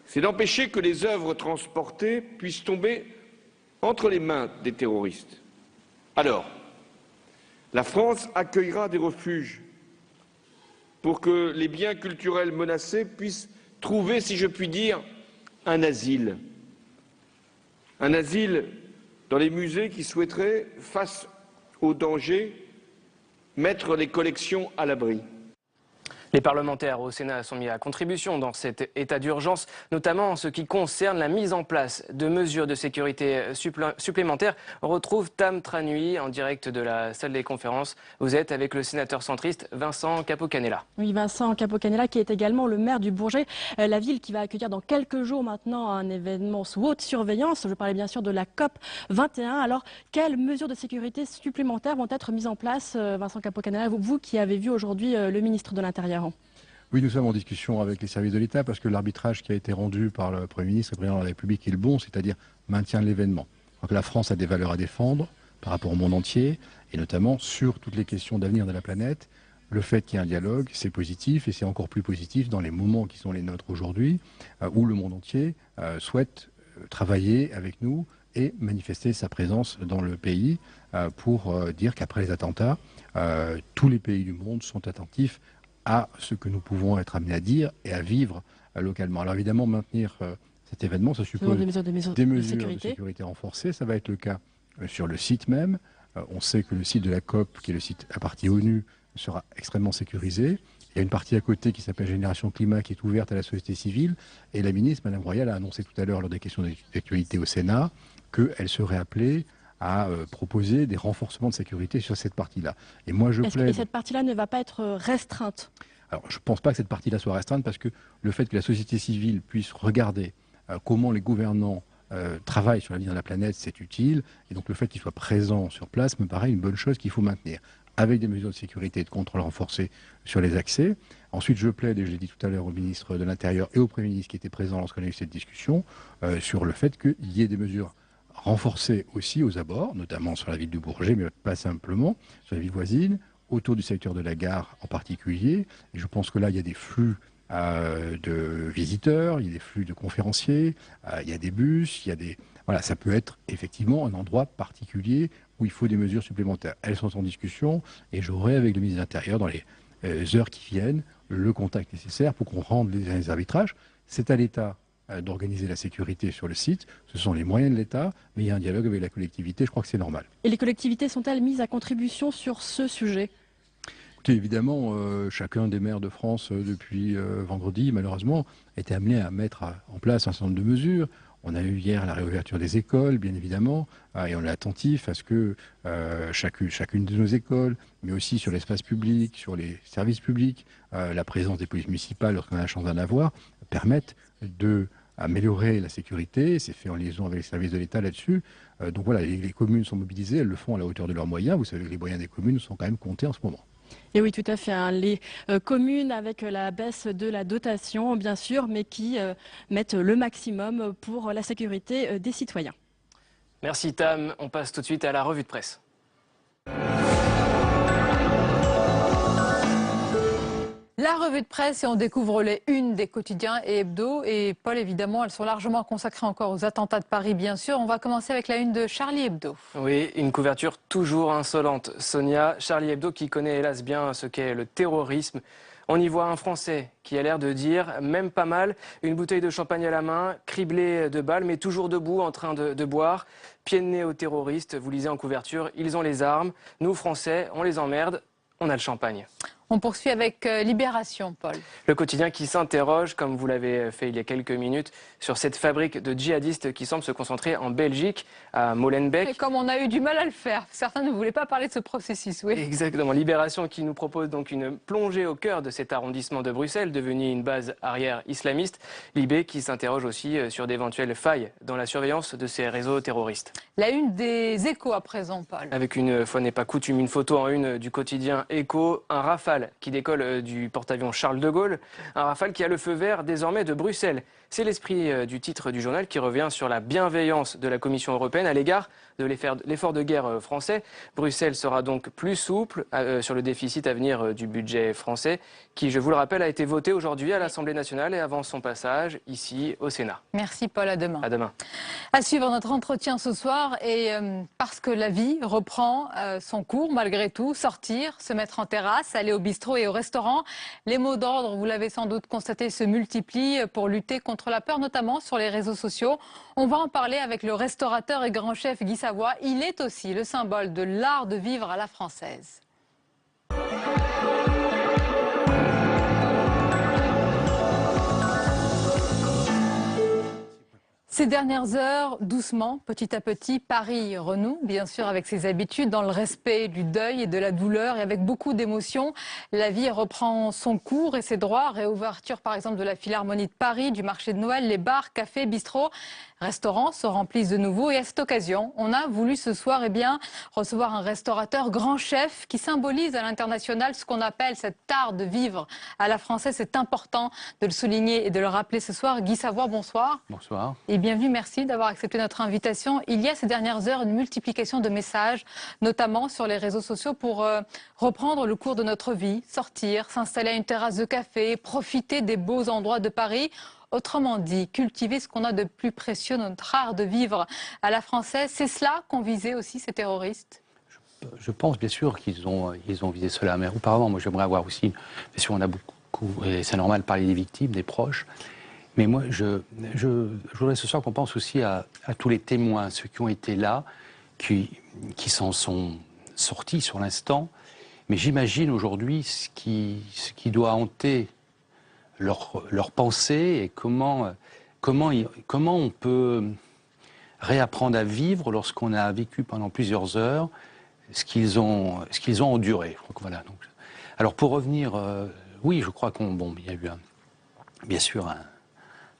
c'est d'empêcher que les œuvres transportées puissent tomber entre les mains des terroristes. Alors, la France accueillera des refuges pour que les biens culturels menacés puissent trouver, si je puis dire, un asile. Un asile dans les musées qui souhaiteraient, face au danger, mettre les collections à l'abri. Les parlementaires au Sénat sont mis à contribution dans cet état d'urgence, notamment en ce qui concerne la mise en place de mesures de sécurité supplémentaires. On retrouve Tam Tranui en direct de la salle des conférences. Vous êtes avec le sénateur centriste Vincent Capo-Canellas. Oui, Vincent Capo-Canellas qui est également le maire du Bourget, la ville qui va accueillir dans quelques jours maintenant un événement sous haute surveillance. Je parlais bien sûr de la COP 21. Alors, quelles mesures de sécurité supplémentaires vont être mises en place, Vincent Capo-Canellas, vous qui avez vu aujourd'hui le ministre de l'Intérieur? Oui, nous sommes en discussion avec les services de l'État parce que l'arbitrage qui a été rendu par le Premier ministre et le Président de la République est le bon, c'est-à-dire maintien de l'événement. Donc la France a des valeurs à défendre par rapport au monde entier et notamment sur toutes les questions d'avenir de la planète. Le fait qu'il y ait un dialogue, c'est positif et c'est encore plus positif dans les moments qui sont les nôtres aujourd'hui où le monde entier souhaite travailler avec nous et manifester sa présence dans le pays pour dire qu'après les attentats, tous les pays du monde sont attentifs à ce que nous pouvons être amenés à dire et à vivre localement. Alors évidemment, maintenir cet événement. Ça suppose des mesures de sécurité. sécurité renforcées. Ça va être le cas sur le site même. On sait que le site de la COP, qui est le site à partie ONU, sera extrêmement sécurisé. Il y a une partie à côté qui s'appelle Génération Climat qui est ouverte à la société civile. Et la ministre, Mme Royal, a annoncé tout à l'heure lors des questions d'actualité au Sénat qu'elle serait appelée à proposer des renforcements de sécurité sur cette partie-là. Et moi, je plaide... Et cette partie-là ne va pas être restreinte? Alors, je ne pense pas que cette partie-là soit restreinte parce que le fait que la société civile puisse regarder comment les gouvernants travaillent sur l'avenir de la planète, c'est utile. Et donc, le fait qu'ils soient présents sur place me paraît une bonne chose qu'il faut maintenir, avec des mesures de sécurité et de contrôle renforcées sur les accès. Ensuite, je plaide, et je l'ai dit tout à l'heure au ministre de l'Intérieur et au Premier ministre qui était présent lorsqu'on a eu cette discussion, sur le fait qu'il y ait des mesures renforcées aussi aux abords, notamment sur la ville de Bourget, mais pas simplement, sur les villes voisines, autour du secteur de la gare en particulier. Et je pense que là, il y a des flux de visiteurs, il y a des flux de conférenciers, il y a des bus, il y a des... Voilà, ça peut être effectivement un endroit particulier où il faut des mesures supplémentaires. Elles sont en discussion et j'aurai avec le ministre de l'Intérieur dans les heures qui viennent le contact nécessaire pour qu'on rende les arbitrages. C'est à l'État d'organiser la sécurité sur le site. Ce sont les moyens de l'État, mais il y a un dialogue avec la collectivité, je crois que c'est normal. Et les collectivités sont-elles mises à contribution sur ce sujet ? Écoutez, évidemment, chacun des maires de France depuis vendredi, malheureusement, a été amené à mettre en place un certain nombre de mesures. On a eu hier la réouverture des écoles, bien évidemment, et on est attentif à ce que chacune de nos écoles, mais aussi sur l'espace public, sur les services publics, la présence des polices municipales, lorsqu'on a la chance d'en avoir, permettent d'améliorer la sécurité. C'est fait en liaison avec les services de l'État là-dessus. Donc voilà, les communes sont mobilisées, elles le font à la hauteur de leurs moyens. Vous savez que les moyens des communes sont quand même comptés en ce moment. Et oui, tout à fait. Hein. Les communes avec la baisse de la dotation, bien sûr, mais qui mettent le maximum pour la sécurité des citoyens. Merci Tam. On passe tout de suite à la revue de presse. La revue de presse et on découvre les unes des quotidiens et hebdo. Et Paul, évidemment, elles sont largement consacrées encore aux attentats de Paris, bien sûr. On va commencer avec la une de Charlie Hebdo. Oui, une couverture toujours insolente. Sonia, Charlie Hebdo qui connaît hélas bien ce qu'est le terrorisme. On y voit un Français qui a l'air de dire, même pas mal, une bouteille de champagne à la main, criblé de balles, mais toujours debout en train de boire. Pied de nez aux terroristes, vous lisez en couverture, ils ont les armes. Nous, Français, on les emmerde, on a le champagne. On poursuit avec Libération, Paul. Le quotidien qui s'interroge, comme vous l'avez fait il y a quelques minutes, sur cette fabrique de djihadistes qui semble se concentrer en Belgique, à Molenbeek. Et comme on a eu du mal à le faire, certains ne voulaient pas parler de ce processus, oui. Exactement. Libération qui nous propose donc une plongée au cœur de cet arrondissement de Bruxelles, devenu une base arrière islamiste. Libé qui s'interroge aussi sur d'éventuelles failles dans la surveillance de ces réseaux terroristes. La une des Échos à présent, Paul. Avec une fois n'est pas coutume, une photo en une du quotidien Écho, un Rafale qui décolle du porte-avions Charles de Gaulle, un Rafale qui a le feu vert désormais de Bruxelles. C'est l'esprit du titre du journal qui revient sur la bienveillance de la Commission européenne à l'égard de l'effort de guerre français. Bruxelles sera donc plus souple sur le déficit à venir du budget français qui, je vous le rappelle, a été voté aujourd'hui à l'Assemblée nationale et avant son passage ici au Sénat. Merci Paul, à demain. À demain. À suivre notre entretien ce soir et parce que la vie reprend son cours malgré tout, sortir, se mettre en terrasse, aller au bistrot et au restaurant. Les mots d'ordre, vous l'avez sans doute constaté, se multiplient pour lutter contre la peur, notamment sur les réseaux sociaux. On va en parler avec le restaurateur et grand chef Guy Savoy. Il est aussi le symbole de l'art de vivre à la française. Ces dernières heures, doucement, petit à petit, Paris renoue, bien sûr, avec ses habitudes, dans le respect du deuil et de la douleur, et avec beaucoup d'émotions. La vie reprend son cours et ses droits. Réouverture, par exemple, de la Philharmonie de Paris, du marché de Noël, les bars, cafés, bistrots, restaurants se remplissent de nouveau. Et à cette occasion, on a voulu ce soir recevoir un restaurateur grand chef qui symbolise à l'international ce qu'on appelle cet art de vivre à la française. C'est important de le souligner et de le rappeler ce soir. Guy Savoy, bonsoir. Bonsoir. Et bienvenue, merci d'avoir accepté notre invitation. Il y a ces dernières heures une multiplication de messages, notamment sur les réseaux sociaux, pour reprendre le cours de notre vie, sortir, s'installer à une terrasse de café, profiter des beaux endroits de Paris. Autrement dit, cultiver ce qu'on a de plus précieux, notre art de vivre à la française. C'est cela qu'ont visé aussi ces terroristes? Je pense bien sûr qu'ils ont visé cela. Mais auparavant, moi j'aimerais avoir aussi, bien sûr on a beaucoup, et c'est normal, parler des victimes, des proches. Mais moi, je voudrais ce soir qu'on pense aussi à tous les témoins, ceux qui ont été là, qui s'en sont sortis sur l'instant. Mais j'imagine aujourd'hui ce qui doit hanter leur pensée et comment on peut réapprendre à vivre lorsqu'on a vécu pendant plusieurs heures ce qu'ils ont enduré. Je crois que voilà. Donc, alors pour revenir, oui, je crois qu'il y a eu bien sûr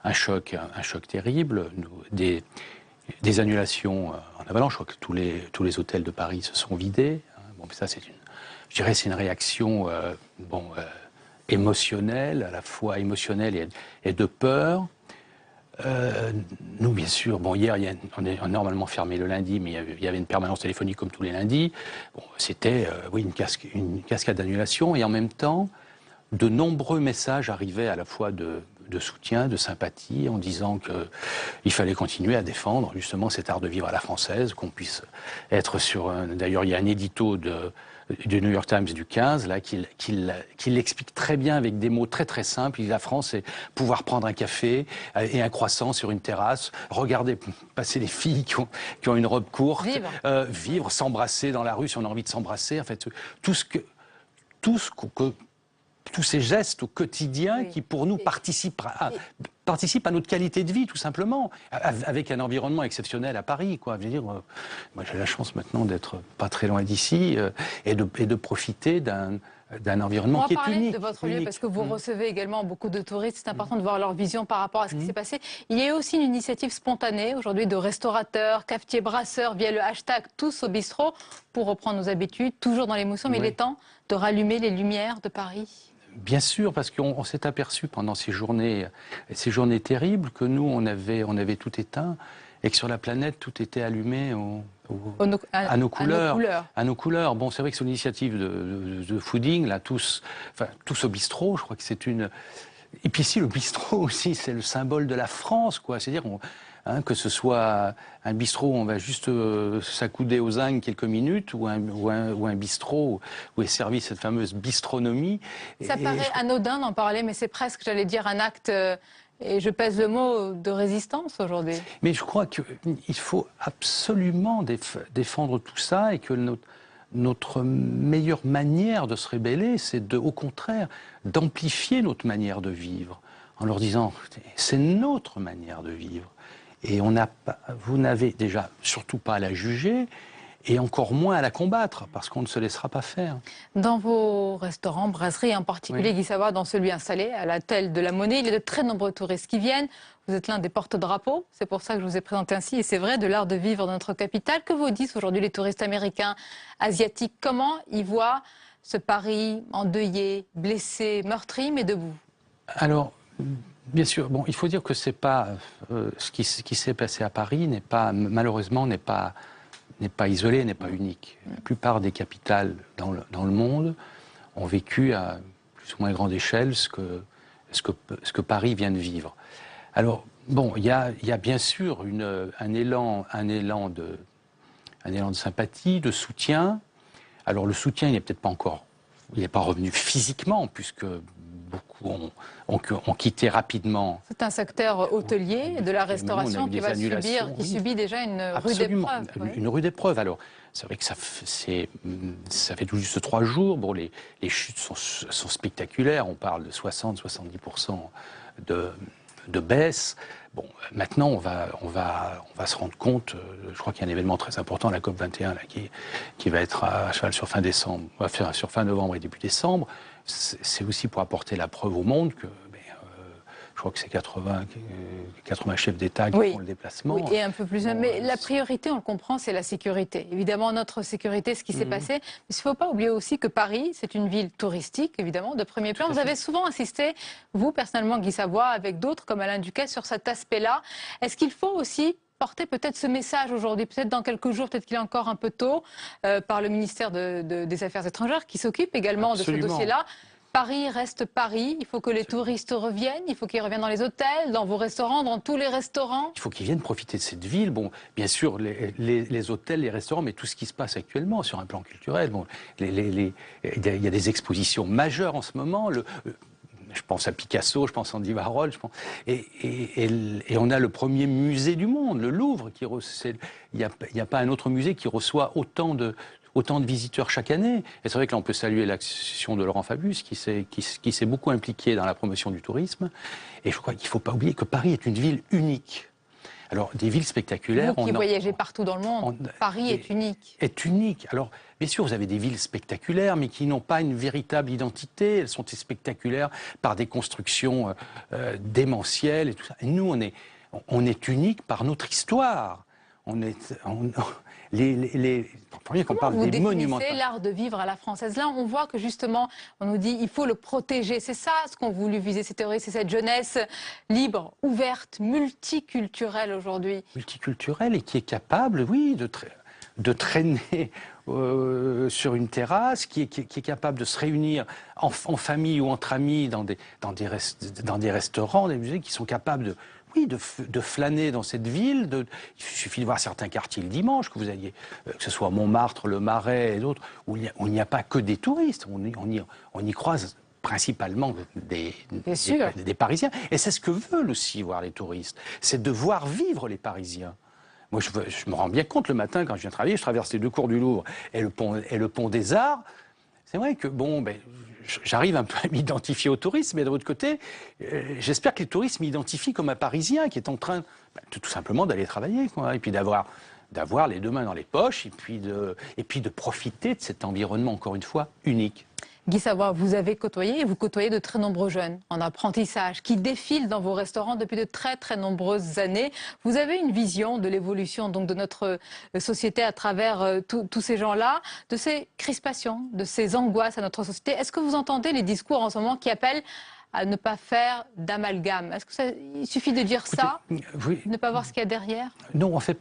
un choc terrible, des annulations en avalanche. Je crois que tous les hôtels de Paris se sont vidés. Bon, ça c'est une réaction émotionnelle, à la fois émotionnelle et de peur. Nous, bien sûr, hier, on est normalement fermé le lundi, mais il y avait une permanence téléphonique comme tous les lundis. Bon, c'était une cascade d'annulation, et en même temps, de nombreux messages arrivaient à la fois de soutien, de sympathie, en disant qu'il fallait continuer à défendre justement cet art de vivre à la française, qu'on puisse être sur... D'ailleurs, il y a un édito du New York Times du 15, là, qui l'explique très bien avec des mots très très simples. Il dit la France, c'est pouvoir prendre un café et un croissant sur une terrasse, regarder passer les filles qui ont une robe courte, vivre, s'embrasser dans la rue si on a envie de s'embrasser. En fait, tous ces gestes au quotidien qui, pour nous, participent à notre qualité de vie, tout simplement, avec un environnement exceptionnel à Paris, quoi. Je veux dire, moi, j'ai la chance maintenant d'être pas très loin d'ici et de profiter d'un environnement qui est unique. On va parler de votre lieu, parce que vous recevez également beaucoup de touristes. C'est important de voir leur vision par rapport à ce qui s'est passé. Il y a aussi une initiative spontanée, aujourd'hui, de restaurateurs, cafetiers, brasseurs, via le hashtag Tous au bistrot, pour reprendre nos habitudes, toujours dans l'émotion. Mais il est temps de rallumer les lumières de Paris. Bien sûr, parce qu'on s'est aperçu pendant ces journées terribles que nous, on avait tout éteint et que sur la planète, tout était allumé à nos couleurs. Bon, c'est vrai que c'est une initiative de fooding, là, tous au bistrot, je crois que c'est une... Et puis ici, le bistrot aussi, c'est le symbole de la France, quoi. C'est-à-dire... que ce soit un bistrot où on va juste s'accouder aux zinc quelques minutes ou un bistrot où est servie cette fameuse bistronomie. Ça paraît anodin d'en parler, mais c'est presque, j'allais dire, un acte, et je pèse le mot, de résistance aujourd'hui. Mais je crois qu'il faut absolument défendre tout ça et que notre meilleure manière de se rébeller, c'est au contraire d'amplifier notre manière de vivre en leur disant c'est notre manière de vivre. Et vous n'avez déjà surtout pas à la juger et encore moins à la combattre, parce qu'on ne se laissera pas faire. Dans vos restaurants, brasseries en particulier, Guy Savoy, dans celui installé à la Telle de la Monnaie, il y a de très nombreux touristes qui viennent. Vous êtes l'un des porte-drapeaux, c'est pour ça que je vous ai présenté ainsi, et c'est vrai, de l'art de vivre dans notre capitale. Que vous disent aujourd'hui les touristes américains, asiatiques? Comment ils voient ce Paris endeuillé, blessé, meurtri, mais debout? Alors... Bien sûr. Bon, il faut dire que c'est pas ce qui s'est passé à Paris malheureusement n'est pas isolé, n'est pas unique. La plupart des capitales dans le monde ont vécu à plus ou moins grande échelle ce que Paris vient de vivre. Alors bon, il y a bien sûr un élan de sympathie, de soutien. Alors le soutien, il n'est pas revenu physiquement, puisque beaucoup ont quitté rapidement. C'est un secteur hôtelier de la restauration qui subit déjà une rude épreuve. Une rude épreuve. Alors, c'est vrai que ça fait tout juste 3 jours. Bon, les chutes sont spectaculaires. On parle de 60-70% de baisse. Bon, maintenant, on va se rendre compte, je crois qu'il y a un événement très important, la COP21, là, qui va être à cheval sur fin novembre et début décembre. C'est aussi pour apporter la preuve au monde que je crois que c'est 80 chefs d'État qui font le déplacement. Oui, et un peu plus. Mais la priorité, on le comprend, c'est la sécurité. Évidemment, notre sécurité, ce qui s'est passé. Mais il ne faut pas oublier aussi que Paris, c'est une ville touristique, évidemment, de premier plan. Vous avez souvent insisté, vous, personnellement, Guy Savoy, avec d'autres, comme Alain Duquet, sur cet aspect-là. Est-ce qu'il faut aussi porter peut-être ce message aujourd'hui, peut-être dans quelques jours, peut-être qu'il est encore un peu tôt, par le ministère des Affaires étrangères, qui s'occupe également de ce dossier-là. Paris reste Paris, il faut que les touristes reviennent, il faut qu'ils reviennent dans les hôtels, dans vos restaurants, dans tous les restaurants. Il faut qu'ils viennent profiter de cette ville. Bon, bien sûr, les hôtels, les restaurants, mais tout ce qui se passe actuellement sur un plan culturel. Bon, il y a des expositions majeures en ce moment. je pense à Picasso, je pense à Andy Warhol, et on a le premier musée du monde, le Louvre. Il n'y a pas un autre musée qui reçoit autant de visiteurs chaque année. Et c'est vrai que là, on peut saluer l'action de Laurent Fabius, qui s'est beaucoup impliqué dans la promotion du tourisme. Et je crois qu'il ne faut pas oublier que Paris est une ville unique. Alors, des villes spectaculaires... Vous qui voyagez partout dans le monde, Paris est unique. Est unique. Alors, bien sûr, vous avez des villes spectaculaires, mais qui n'ont pas une véritable identité. Elles sont spectaculaires par des constructions démentielles et tout ça. Et nous, on est unique par notre histoire. Comment parle vous des monuments. définissez l'art de vivre à la française? Là, on voit que justement, on nous dit il faut le protéger. C'est ça ce qu'ont voulu viser ces terroristes, c'est cette jeunesse libre, ouverte, multiculturelle aujourd'hui. Multiculturelle et qui est capable, oui, de traîner sur une terrasse, qui est capable de se réunir en famille ou entre amis dans des restaurants, des musées, qui sont capables de flâner dans cette ville. Il suffit de voir certains quartiers le dimanche, que ce soit Montmartre, le Marais et d'autres, où il n'y a pas que des touristes. On y croise principalement des Parisiens. Et c'est ce que veulent aussi voir les touristes. C'est de voir vivre les Parisiens. Moi, je me rends bien compte le matin, quand je viens travailler, je traverse les 2 cours du Louvre et le pont des Arts. C'est vrai que, j'arrive un peu à m'identifier aux touristes, mais de l'autre côté, j'espère que les touristes m'identifient comme un Parisien qui est en train tout simplement d'aller travailler, quoi, et puis d'avoir les 2 mains dans les poches, et puis de profiter de cet environnement, encore une fois, unique. Guy Savoy, vous avez côtoyé et vous côtoyez de très nombreux jeunes en apprentissage qui défilent dans vos restaurants depuis de très très nombreuses années. Vous avez une vision de l'évolution donc de notre société à travers tous ces gens-là, de ces crispations, de ces angoisses à notre société. Est-ce que vous entendez les discours en ce moment qui appellent à ne pas faire d'amalgame? Est-ce que il suffit de dire ça, oui. Ne pas voir ce qu'il y a derrière? Non, on fait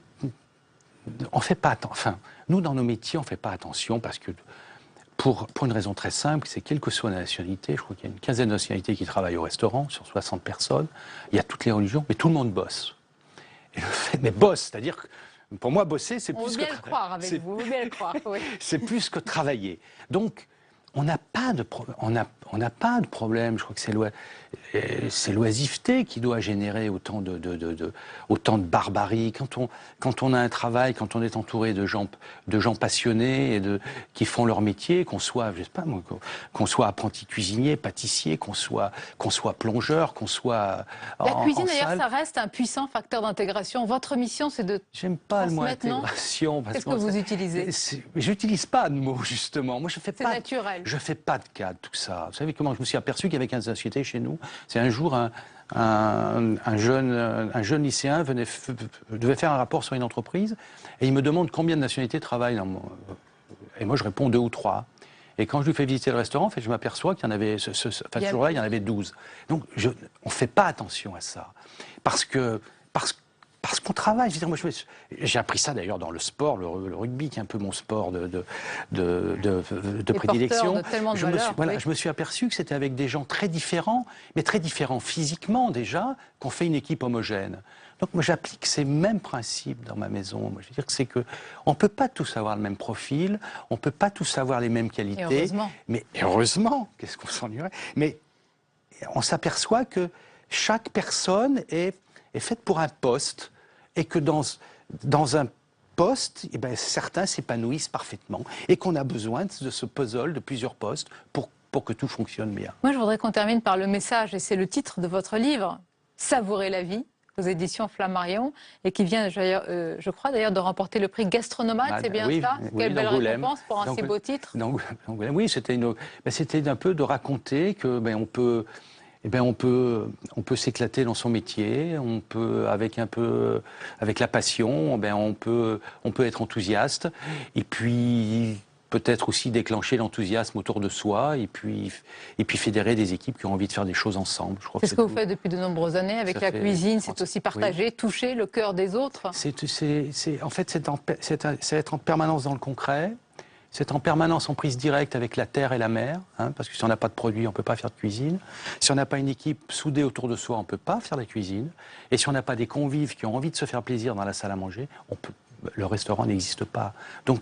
pas attention. Enfin, nous, dans nos métiers, on ne fait pas attention parce que pour une raison très simple, c'est quelle que soit la nationalité, je crois qu'il y a une quinzaine de nationalités qui travaillent au restaurant, sur 60 personnes, il y a toutes les religions, mais tout le monde bosse. Mais bosse, c'est-à-dire que pour moi, bosser, c'est plus que... On veut bien le croire avec vous, on veut bien le croire, oui. C'est plus que travailler. Donc, on n'a pas de problème. Je crois que c'est l'oisiveté qui doit générer autant de barbarie. Quand on a un travail, quand on est entouré de gens passionnés et qui font leur métier, qu'on soit, je sais pas moi, qu'on soit apprenti cuisinier, pâtissier, qu'on soit plongeur, qu'on soit La cuisine, d'ailleurs, ça reste un puissant facteur d'intégration. Votre mission, c'est de... J'aime pas le mot intégration. Qu'est-ce que vous utilisez? J'utilise pas de mots, justement. Moi, je fais naturel. Je fais pas de cas de tout ça. Vous savez comment je me suis aperçu qu'il y avait 15 sociétés chez nous? C'est un jour un jeune lycéen devait faire un rapport sur une entreprise et il me demande combien de nationalités travaillent dans mon... Et moi je réponds 2 ou 3. Et quand je lui fais visiter le restaurant, en fait, je m'aperçois qu'il y en avait, ce jour-là, il y en avait 12. Donc on ne fait pas attention à ça. Parce qu'on travaille. Je veux dire, moi, j'ai appris ça d'ailleurs dans le sport, le rugby, qui est un peu mon sport de prédilection. Je me suis aperçu que c'était avec des gens très différents, mais très différents physiquement déjà, qu'on fait une équipe homogène. Donc moi, j'applique ces mêmes principes dans ma maison. Moi, je veux dire que c'est que on peut pas tous avoir le même profil, on peut pas tous avoir les mêmes qualités. Et heureusement. Mais heureusement, qu'est-ce qu'on s'ennuierait. Mais on s'aperçoit que chaque personne est faite pour un poste et que dans un poste, eh ben, certains s'épanouissent parfaitement et qu'on a besoin de ce puzzle de plusieurs postes pour que tout fonctionne bien. Moi, je voudrais qu'on termine par le message, et c'est le titre de votre livre, « Savourer la vie », aux éditions Flammarion, et qui vient, je crois d'ailleurs, de remporter le prix Gastronomate, c'est bien ça? Quelle belle récompense pour un si beau titre. Oui, c'était un peu de raconter que on peut s'éclater dans son métier, on peut avec la passion, on peut être enthousiaste et puis peut-être aussi déclencher l'enthousiasme autour de soi et puis fédérer des équipes qui ont envie de faire des choses ensemble. C'est ce que vous faites depuis de nombreuses années avec la cuisine, c'est aussi partager, toucher le cœur des autres. En fait, c'est être en permanence dans le concret. C'est en permanence en prise directe avec la terre et la mer, parce que si on n'a pas de produit, on ne peut pas faire de cuisine. Si on n'a pas une équipe soudée autour de soi, on ne peut pas faire de la cuisine. Et si on n'a pas des convives qui ont envie de se faire plaisir dans la salle à manger, le restaurant n'existe pas. Donc,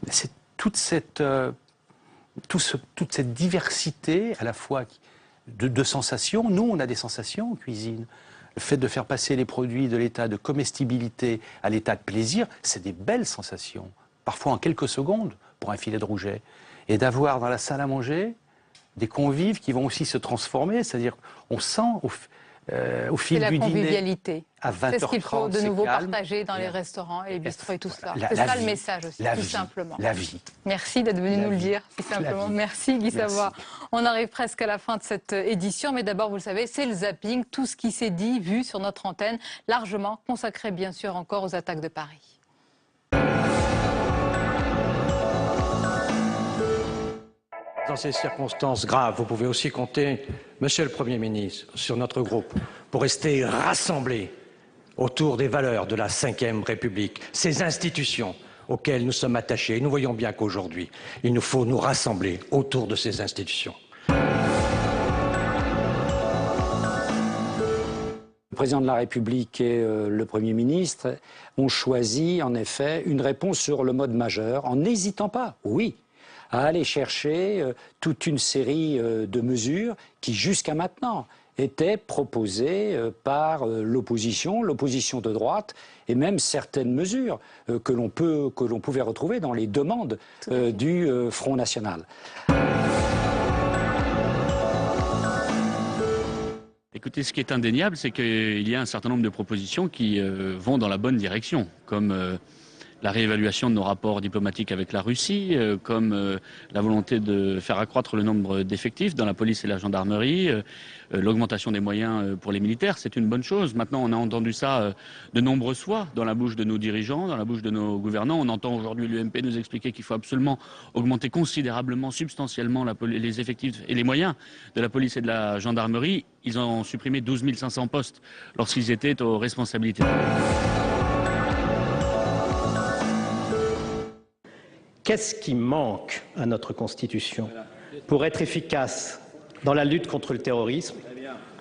c'est toute cette diversité, à la fois de sensations. Nous, on a des sensations en cuisine. Le fait de faire passer les produits de l'état de comestibilité à l'état de plaisir, c'est des belles sensations, parfois en quelques secondes pour un filet de rouget. Et d'avoir dans la salle à manger des convives qui vont aussi se transformer, c'est-à-dire on sent au fil du dîner, convivialité. à 20h30, c'est ce qu'il faut de nouveau calme, partager dans les restaurants et les bistrots et tout cela. La- C'est la ça vie, le message aussi, la tout vie, simplement. la vie. Merci d'être venu La nous le vie. dire, si simplement. vie. Merci Guy Merci. Savoie. On arrive presque à la fin de cette édition, mais d'abord, vous le savez, c'est le zapping, tout ce qui s'est dit, vu sur notre antenne, largement consacré bien sûr encore aux attaques de Paris. Dans ces circonstances graves, vous pouvez aussi compter, Monsieur le Premier ministre, sur notre groupe pour rester rassemblés autour des valeurs de la Ve République, ces institutions auxquelles nous sommes attachés. Et nous voyons bien qu'aujourd'hui, il nous faut nous rassembler autour de ces institutions. Le président de la République et le Premier ministre ont choisi en effet une réponse sur le mode majeur en n'hésitant pas, oui, à aller chercher toute une série de mesures qui jusqu'à maintenant étaient proposées par l'opposition de droite et même certaines mesures que l'on pouvait retrouver dans les demandes du Front National. Écoutez, ce qui est indéniable, c'est qu'il y a un certain nombre de propositions qui vont dans la bonne direction, comme la réévaluation de nos rapports diplomatiques avec la Russie, comme la volonté de faire accroître le nombre d'effectifs dans la police et la gendarmerie, l'augmentation des moyens pour les militaires, c'est une bonne chose. Maintenant, on a entendu ça de nombreuses fois dans la bouche de nos dirigeants, dans la bouche de nos gouvernants. On entend aujourd'hui l'UMP nous expliquer qu'il faut absolument augmenter considérablement, substantiellement les effectifs et les moyens de la police et de la gendarmerie. Ils ont supprimé 12 500 postes lorsqu'ils étaient aux responsabilités. Qu'est-ce qui manque à notre Constitution pour être efficace dans la lutte contre le terrorisme?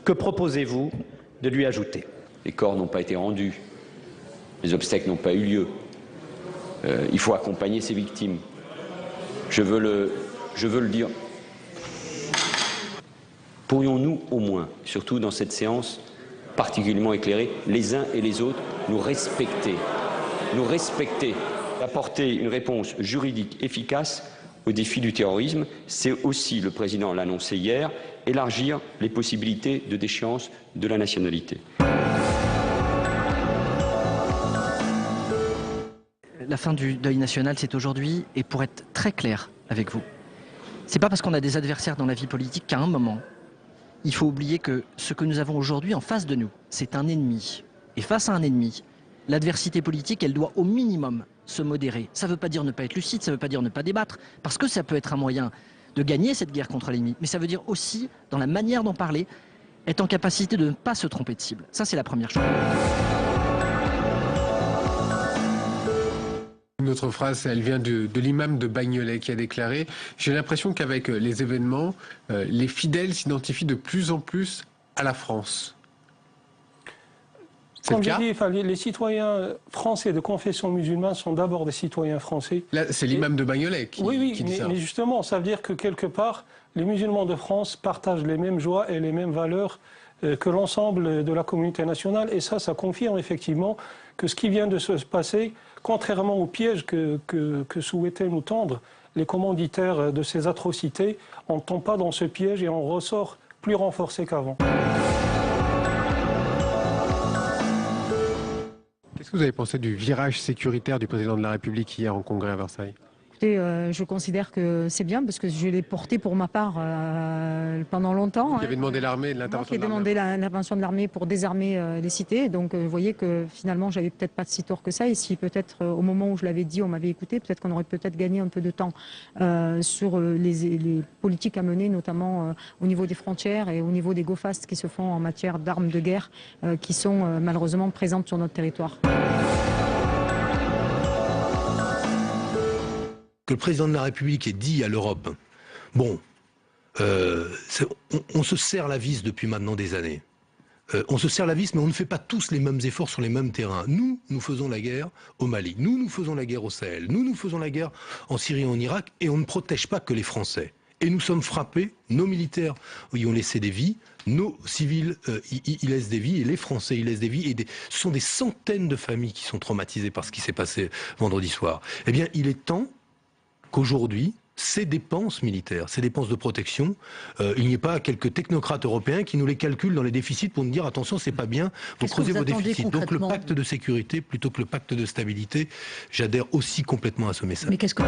Que proposez-vous de lui ajouter? Les corps n'ont pas été rendus, les obsèques n'ont pas eu lieu. Il faut accompagner ces victimes. Je veux le dire. Pourrions-nous au moins, surtout dans cette séance particulièrement éclairée, les uns et les autres, nous respecter, apporter une réponse juridique efficace au défi du terrorisme. C'est aussi, le président l'a annoncé hier, élargir les possibilités de déchéance de la nationalité. La fin du deuil national, c'est aujourd'hui, et pour être très clair avec vous, c'est pas parce qu'on a des adversaires dans la vie politique qu'à un moment, il faut oublier que ce que nous avons aujourd'hui en face de nous, c'est un ennemi. Et face à un ennemi, l'adversité politique, elle doit au minimum se modérer. Ça ne veut pas dire ne pas être lucide, ça ne veut pas dire ne pas débattre, parce que ça peut être un moyen de gagner cette guerre contre l'ennemi. Mais ça veut dire aussi, dans la manière d'en parler, être en capacité de ne pas se tromper de cible. Ça, c'est la première chose. Une autre phrase, elle vient de l'imam de Bagnolet qui a déclaré « J'ai l'impression qu'avec les événements, les fidèles s'identifient de plus en plus à la France ». Comme je dis, les citoyens français de confession musulmane sont d'abord des citoyens français. Là, c'est l'imam de Bagnolet qui dit ça. Mais justement, ça veut dire que quelque part, les musulmans de France partagent les mêmes joies et les mêmes valeurs que l'ensemble de la communauté nationale. Et ça confirme effectivement que ce qui vient de se passer, contrairement au piège que souhaitaient nous tendre les commanditaires de ces atrocités, on ne tombe pas dans ce piège et on ressort plus renforcé qu'avant. Qu'est-ce que vous avez pensé du virage sécuritaire du président de la République hier en congrès à Versailles ? Écoutez, je considère que c'est bien parce que je l'ai porté pour ma part pendant longtemps. Vous avez demandé l'armée, l'intervention de l'armée. J'ai demandé l'intervention de l'armée pour désarmer les cités. Donc vous voyez que finalement, j'avais peut-être pas si tort que ça. Et si peut-être au moment où je l'avais dit, on m'avait écouté, peut-être qu'on aurait peut-être gagné un peu de temps sur les politiques à mener, notamment au niveau des frontières et au niveau des go-fast qui se font en matière d'armes de guerre qui sont malheureusement présentes sur notre territoire. Que le président de la République ait dit à l'Europe, bon, on se serre la vis depuis maintenant des années. On se serre la vis, mais on ne fait pas tous les mêmes efforts sur les mêmes terrains. Nous faisons la guerre au Mali, nous faisons la guerre au Sahel, nous faisons la guerre en Syrie et en Irak, et on ne protège pas que les Français. Et nous sommes frappés, nos militaires y ont laissé des vies, nos civils y laissent des vies, et les Français y laissent des vies, et ce sont des centaines de familles qui sont traumatisées par ce qui s'est passé vendredi soir. Eh bien, il est temps qu'aujourd'hui, ces dépenses militaires, ces dépenses de protection, il n'y ait pas quelques technocrates européens qui nous les calculent dans les déficits pour nous dire attention, c'est pas bien, donc creusez vos déficits. Donc le pacte de sécurité plutôt que le pacte de stabilité, j'adhère aussi complètement à ce message. Mais qu'est-ce que...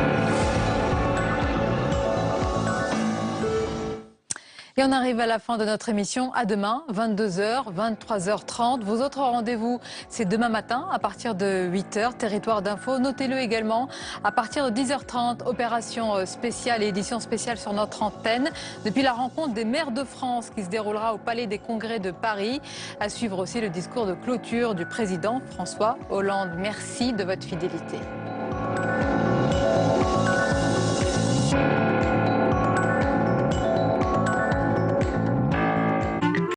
Et on arrive à la fin de notre émission. À demain, 22h, 23h30. Vos autres rendez-vous, c'est demain matin à partir de 8h, Territoire d'info. Notez-le également, à partir de 10h30, opération spéciale et édition spéciale sur notre antenne. Depuis la rencontre des maires de France qui se déroulera au Palais des Congrès de Paris. À suivre aussi le discours de clôture du président François Hollande. Merci de votre fidélité.